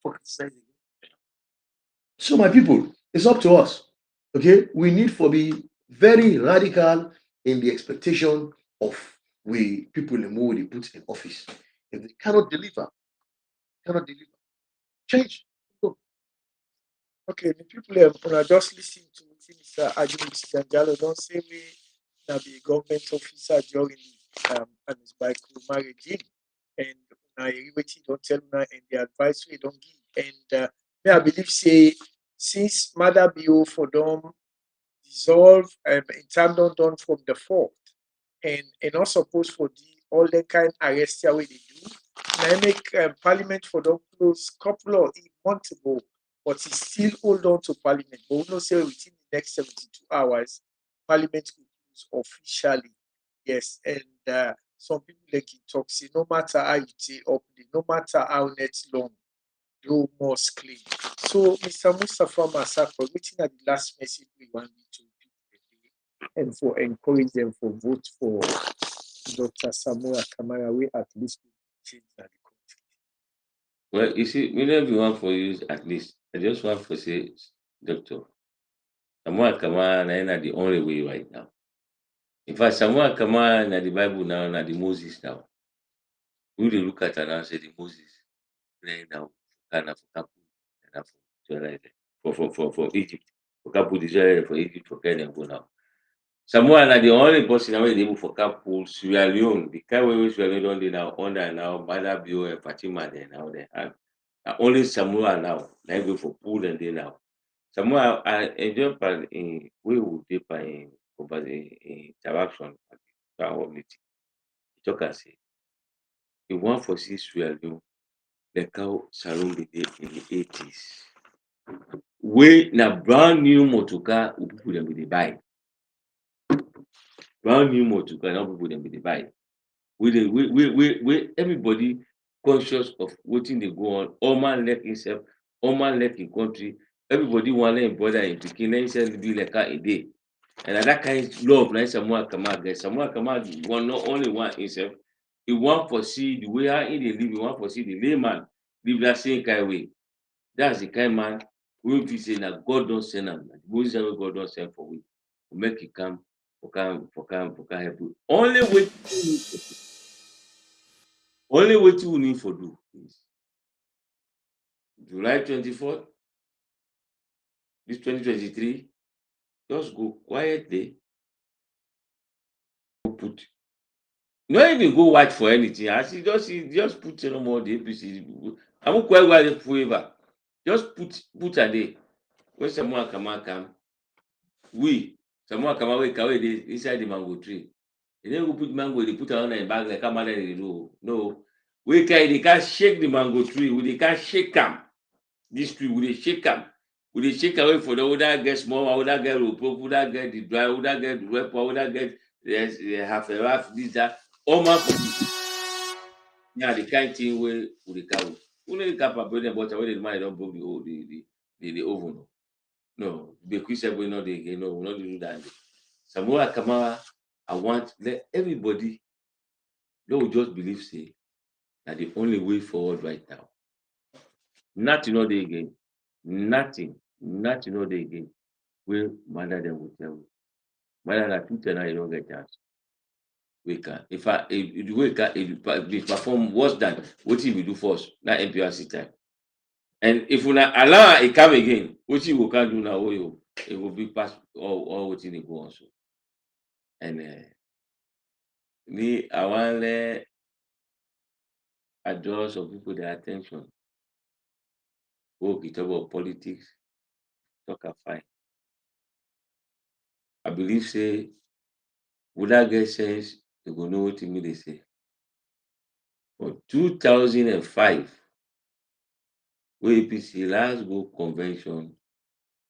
for criticizing. So my people, it's up to us. Okay, we need to be very radical in the expectation of we people in who they put in office. If they cannot deliver, change. Go. Okay, the people here are just listening to Mr. Agibu and Jalloh. Don't say we now be a government officer during the and his bike marriage and now waiting don't tell me and the advice we don't give. And me, I believe say since Mother Bio for them dissolve in time done from the fourth and not supposed for the all the kind arrest here way they do. Now I make parliament for them close couple of months ago, but he still hold on to parliament. But we know say within the next 72 hours, parliament will close officially. Yes, and some people like it talk say no matter how you take up, no matter how net long, you must clean. So, Mr. Mustapha Massaquoi, waiting at the last message we want me to people and for encourage them for vote for Dr. Samoa Kamara, we at least change that the country. Well, you see, whenever you want for use at least, I just want to say, Doctor, Samuel Kamara na the only way right now. In fact, Samuel Kamara na the Bible now, na the Moses now. We dey look at and now say the Moses right now, Ghana for Kapu, and for Egypt, for Kapu, Israel for Egypt, for Kenya go now. Samuel na the only person now able for Kapu, Sierra Leone, the kind way Sierra Leone don dey now under now, Mother Bio and Fatima there now they have. Only Samuel now, na go for pool and dey now. Samuel, I enjoy part in we will deep in interaction with our community. Talk and say, the one for Sierra Leone, the cow Salon be there in the 80s. We na brand new motorcar people dem be dey buy. Brand new motorcar now people dem be dey buy. We everybody conscious of wetin dey go on. All man left himself, all man left in country. everybody want to brother in Pekin, then send be like a day. And at that kind of love, like someone come out, one not only one himself. He want to see the way how he live, he want to see the layman live that same kind of way. That's the kind man we be saying that God don't send him. Most of God don't send for we. Make it come, for help you. Only what you need for do is July 24th, this 2023, just go quietly, go put. Not even go watch for anything. I see just put no more the APC. I'm quite well forever. Just put a day. When someone come, someone come away inside the mango tree. They don't go put mango, they put it on a bag like a mother they do. No. They can't shake the mango tree. They can't shake them. This tree, we dey shake am. We dey shake away for the other get small one, other get rope, other get the dry, other get the weapon, other get half a half, this, that. All man for yeah, the kind thing where we dey carry. We no dey carry for building butter wey the man don broke the oven. No, the Christian we no dey again. No, we no dey do that. Samoa Kamara, I want let everybody don't just believe say that the only way forward right now. Nothing no dey again. Nothing no dey again. Wey mother them will tell you. Mother na Twitter now you don't get chance. We can. If the way if perform worse than what we do first, not MPRC time. And if we not allow it come again, what you can do now, it will be past all what you go on so. And me, I want to draw some people their attention. We talk about politics, talk a fine. I believe say would I get sense, you go know what me they say. For 2005, wey APC last go convention,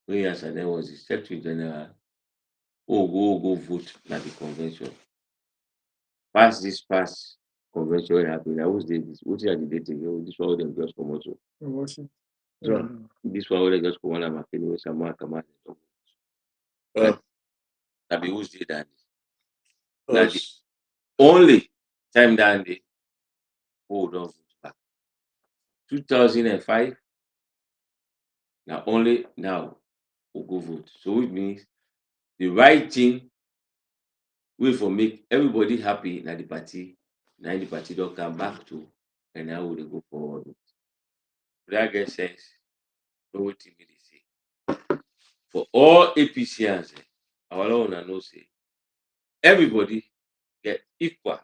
wey yesterday was the Secretary General, go vote na the convention. Pass convention wey happen. I always dey this. Wetin I dey take? This one wey dem just comot so. This one wey dem just comot na Makeni wey Samoa Kamara dey talk. Na be who's dey that day. Na the only time that day, don vote back. 2005. Now only now we go vote. So which means the right thing will for make everybody happy na the party. Now the party don't come back to and now we go forward. That get sense. No what me they say. For all APCans, our own know say everybody get equal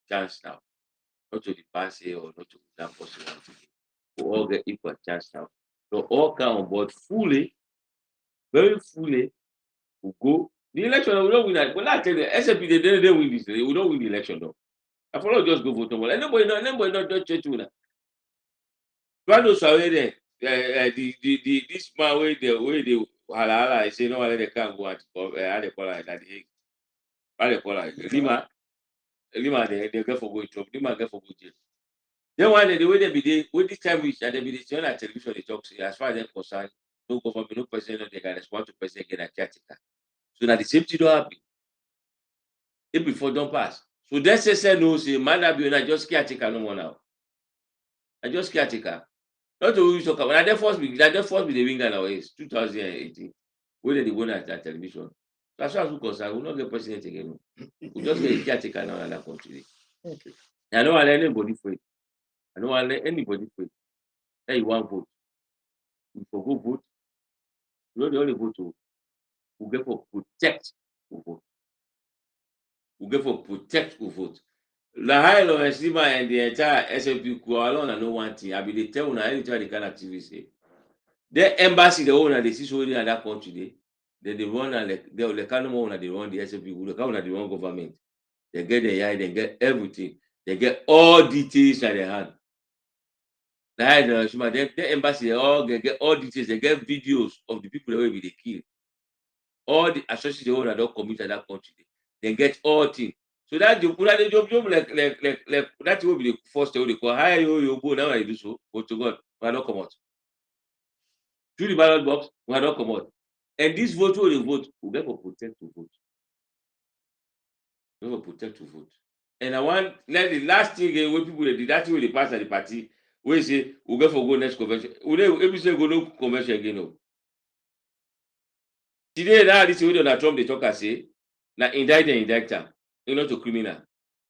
chance now. Not to the party or not to the person. We all get equal chance now. So all come on board fully, very fully, we go. The election, we don't win that. But I tell you, SAP, they didn't win this. We don't win the election, though. I follow just go vote. Anybody not church winner. Try to survey there. This man way they hala. I say no, they can't go at how they call it that. How they call it Lima, they get for go job. Lima get for go jail. Then one day the way they be there, with this time which and they be the on television they talk say as far as they're concerned, no government, no president, they can respond to president again at caretaker. So now the same thing don't happen. If before don't pass. So that's say no say man that be I just caretaker no more now. I just caretaker. Not to use talk about that first be the winger now is 2018. Where they won at television. So as far as we concerned, we'll not get president again. We just get a caretaker now in that country. Okay. I don't want anybody for it. I don't want anybody for it. Then you want vote. You for go vote. You know the only vote to we get for protect who vote. We get for protect who vote. La high Lawrence Lima and the entire SLP crew alone and no one thing. I be they tell una anytime they can activity say. The embassy the owner they see so in that country they run and they can't owner they run the SLP, they can't they run government. They get the eye, they get everything, they get all details at their hand. The embassy they all get all details, they get videos of the people that will be they kill. All the associates they owner don't commit at that country. They get all things. So that job like that will be the first thing they call hi you go now I do so. Go to God. Why not come out? through the ballot box, we are not come out. And this vote, we will vote, we get for protect to vote. We will protect to vote. And I want let the last thing again when people did that thing when they pass at the party, we say we get for go next convention. We don't every say go no convention again. No. Today now this way Donald Trump they talk and say now indict and indictor, to criminal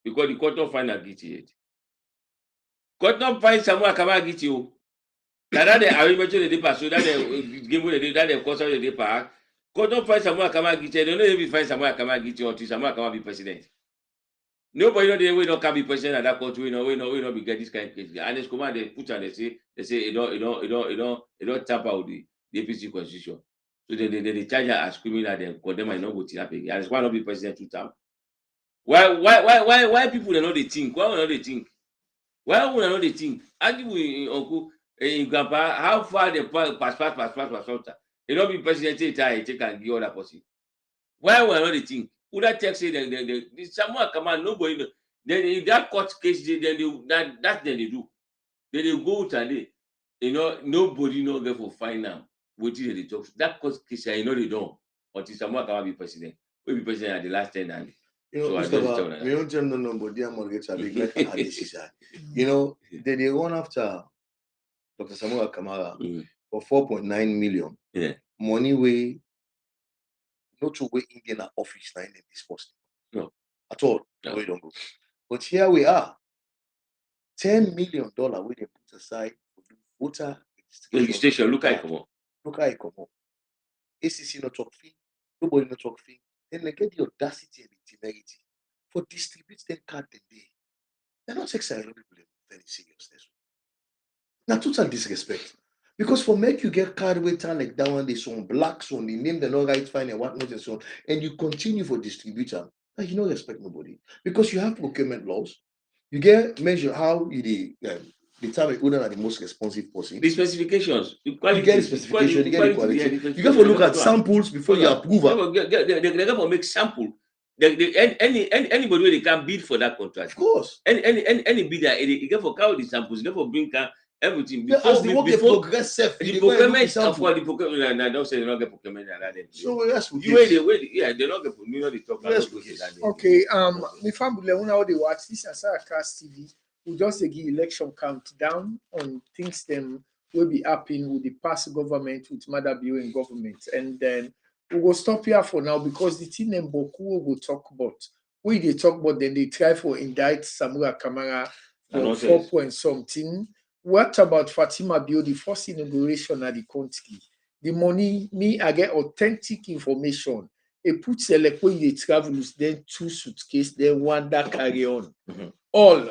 because the court don't find her guilty yet. Court don't find someone come out guilty. Now that the arrangement they pass, so that the game they that the court they pass, court don't find someone come out guilty. They don't even find someone come out guilty until someone come out be president. Nobody know the way not can be president at that country. We know we get this kind of case. And this command they put and they say you don't tap out the APC constitution. So they charge her as criminal, then condemn and not go to that again. And it's why not be president 2 times. Why people they know they think? Why not they think? Why would not they think? Agibu uncle in grandpa, how far they pass. They don't be president take and give other person. Why would not they think? Would that text say the someone come out, nobody know. Then in that court case, then they do. Then they go to they, nobody know get for find now. What did they talk? That court case, they don't. Until someone come out be president. We be president at the last 10 and Mustapha, we don't know, but dear mortgage are big like they run after Dr. Samuel Kamara for 4.9 million. Yeah. Money way not to way Indian office now in this post. No. At all. No. We don't go. But here we are. $10 million we they put aside for the voter registration. Look at it come on. Look at it come on. ACC not talk fee. Nobody not talk fee. Then they get the audacity and the temerity for distribute them card the day. They're not take Sierra Leone people very seriousness. Now total disrespect. Because for make you get card waiter like that one, they some blacks on the name they're not right fine and whatnot and so on, and you continue for distributor, and you don't respect nobody. Because you have procurement laws, you get measure how you determine who are the most responsive person. The specifications, you get the specification, you get the quality. You have to look at samples before you approve. They have to make sample. Anybody where they can bid for that contract. Of course. Any bidder, you get for count the samples, you get for bring everything. Before the progress the procurement of what the procurement, I don't say they don't get procurement and that. So yes, you way they don't get the talk. Yes, okay. My family when they watch this and Saracast TV, we just give election countdown on things them will be happening with the past government with Mother in government, and then we will stop here for now because the thing them Boku will talk about. We they talk about then they try for indict Samura Kamara for 4 point something. What about Fatima Bio, the first inauguration at the country? The money, I get authentic information. It puts like when they travel, then 2 suitcases, then 1 that carry on. All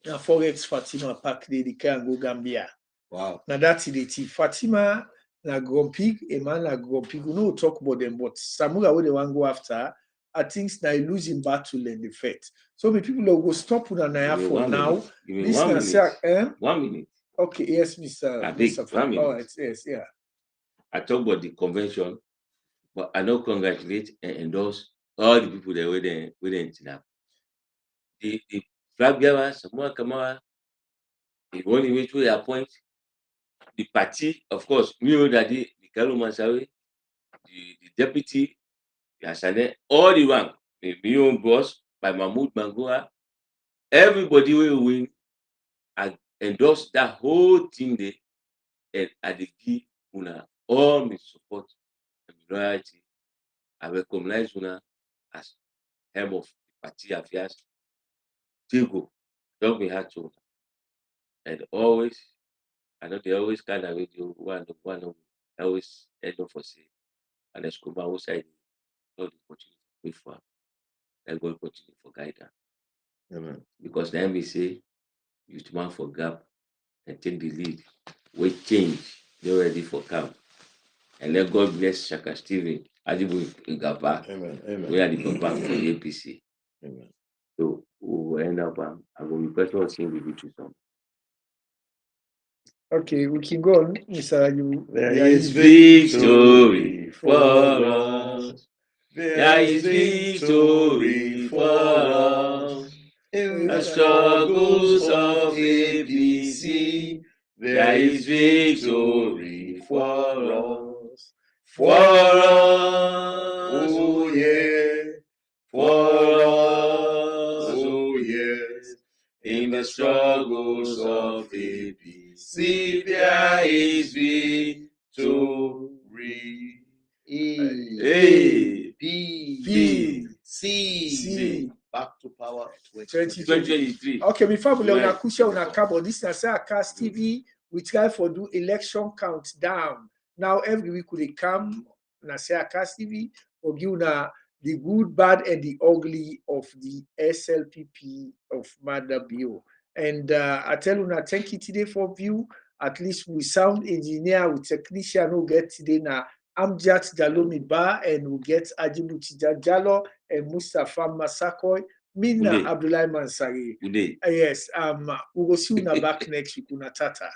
now Forex Fatima pack they can go Gambia. Wow. Now that's it. Fatima na grumpy, a man na grumpy. We no talk about them, but Samura where they want go after. I think now losing battle in the fight. So many people will go stop with an eye for now. This 1 minute. Okay, yes, Mr. Mustapha. All right, yes, yeah. I talk about the convention, but I don't congratulate and endorse all the people that were there in Tina. The flag bearer, Samuel Kamara, the one in which we appoint, the party, of course, me that the Kalu Masawe, the deputy. All the rank, the own boss by Mahmoud Mangoa, everybody will win. I endorse that whole thing there, and I give Una all my support and loyalty. I recognize Una as head of the party affairs. Diego, don't be hard to, and always, I know they always kind of radio one of always end up for say, and let's go outside. God continue to for and God continue for guidance. Amen. Because the MB say you to man for gap and take the lead. We change, they're ready for camp. And let God bless Shaka Steven, Agibu in Gapa. Amen. Amen. We are the papa for the APC. Amen. So we will end up I will request all sing the victory song. Okay, we can go on, Mr. Agibu. There is victory for us. There is victory for us. In the struggles of APC, there is victory for For us, oh yeah. For us, oh yes. In the struggles of APC, there is victory. A, B, C. Back to power 2023. Okay, before we Right. learn Akusha on a carbon, this is Cast TV. We try for do election countdown. Now every week we come na say Cast TV or give na the good, bad, and the ugly of the SLPP of Mother Bio. And I tell you now, thank you today for view. At least we sound engineer, with technician who get today now. Jalloh Ba, and we get Agibu Tejan Jalloh and Mustapha Massaquoi. Mina Uday. Abdullah Mansari. Uday. Yes, we will see you back next week. Una tata.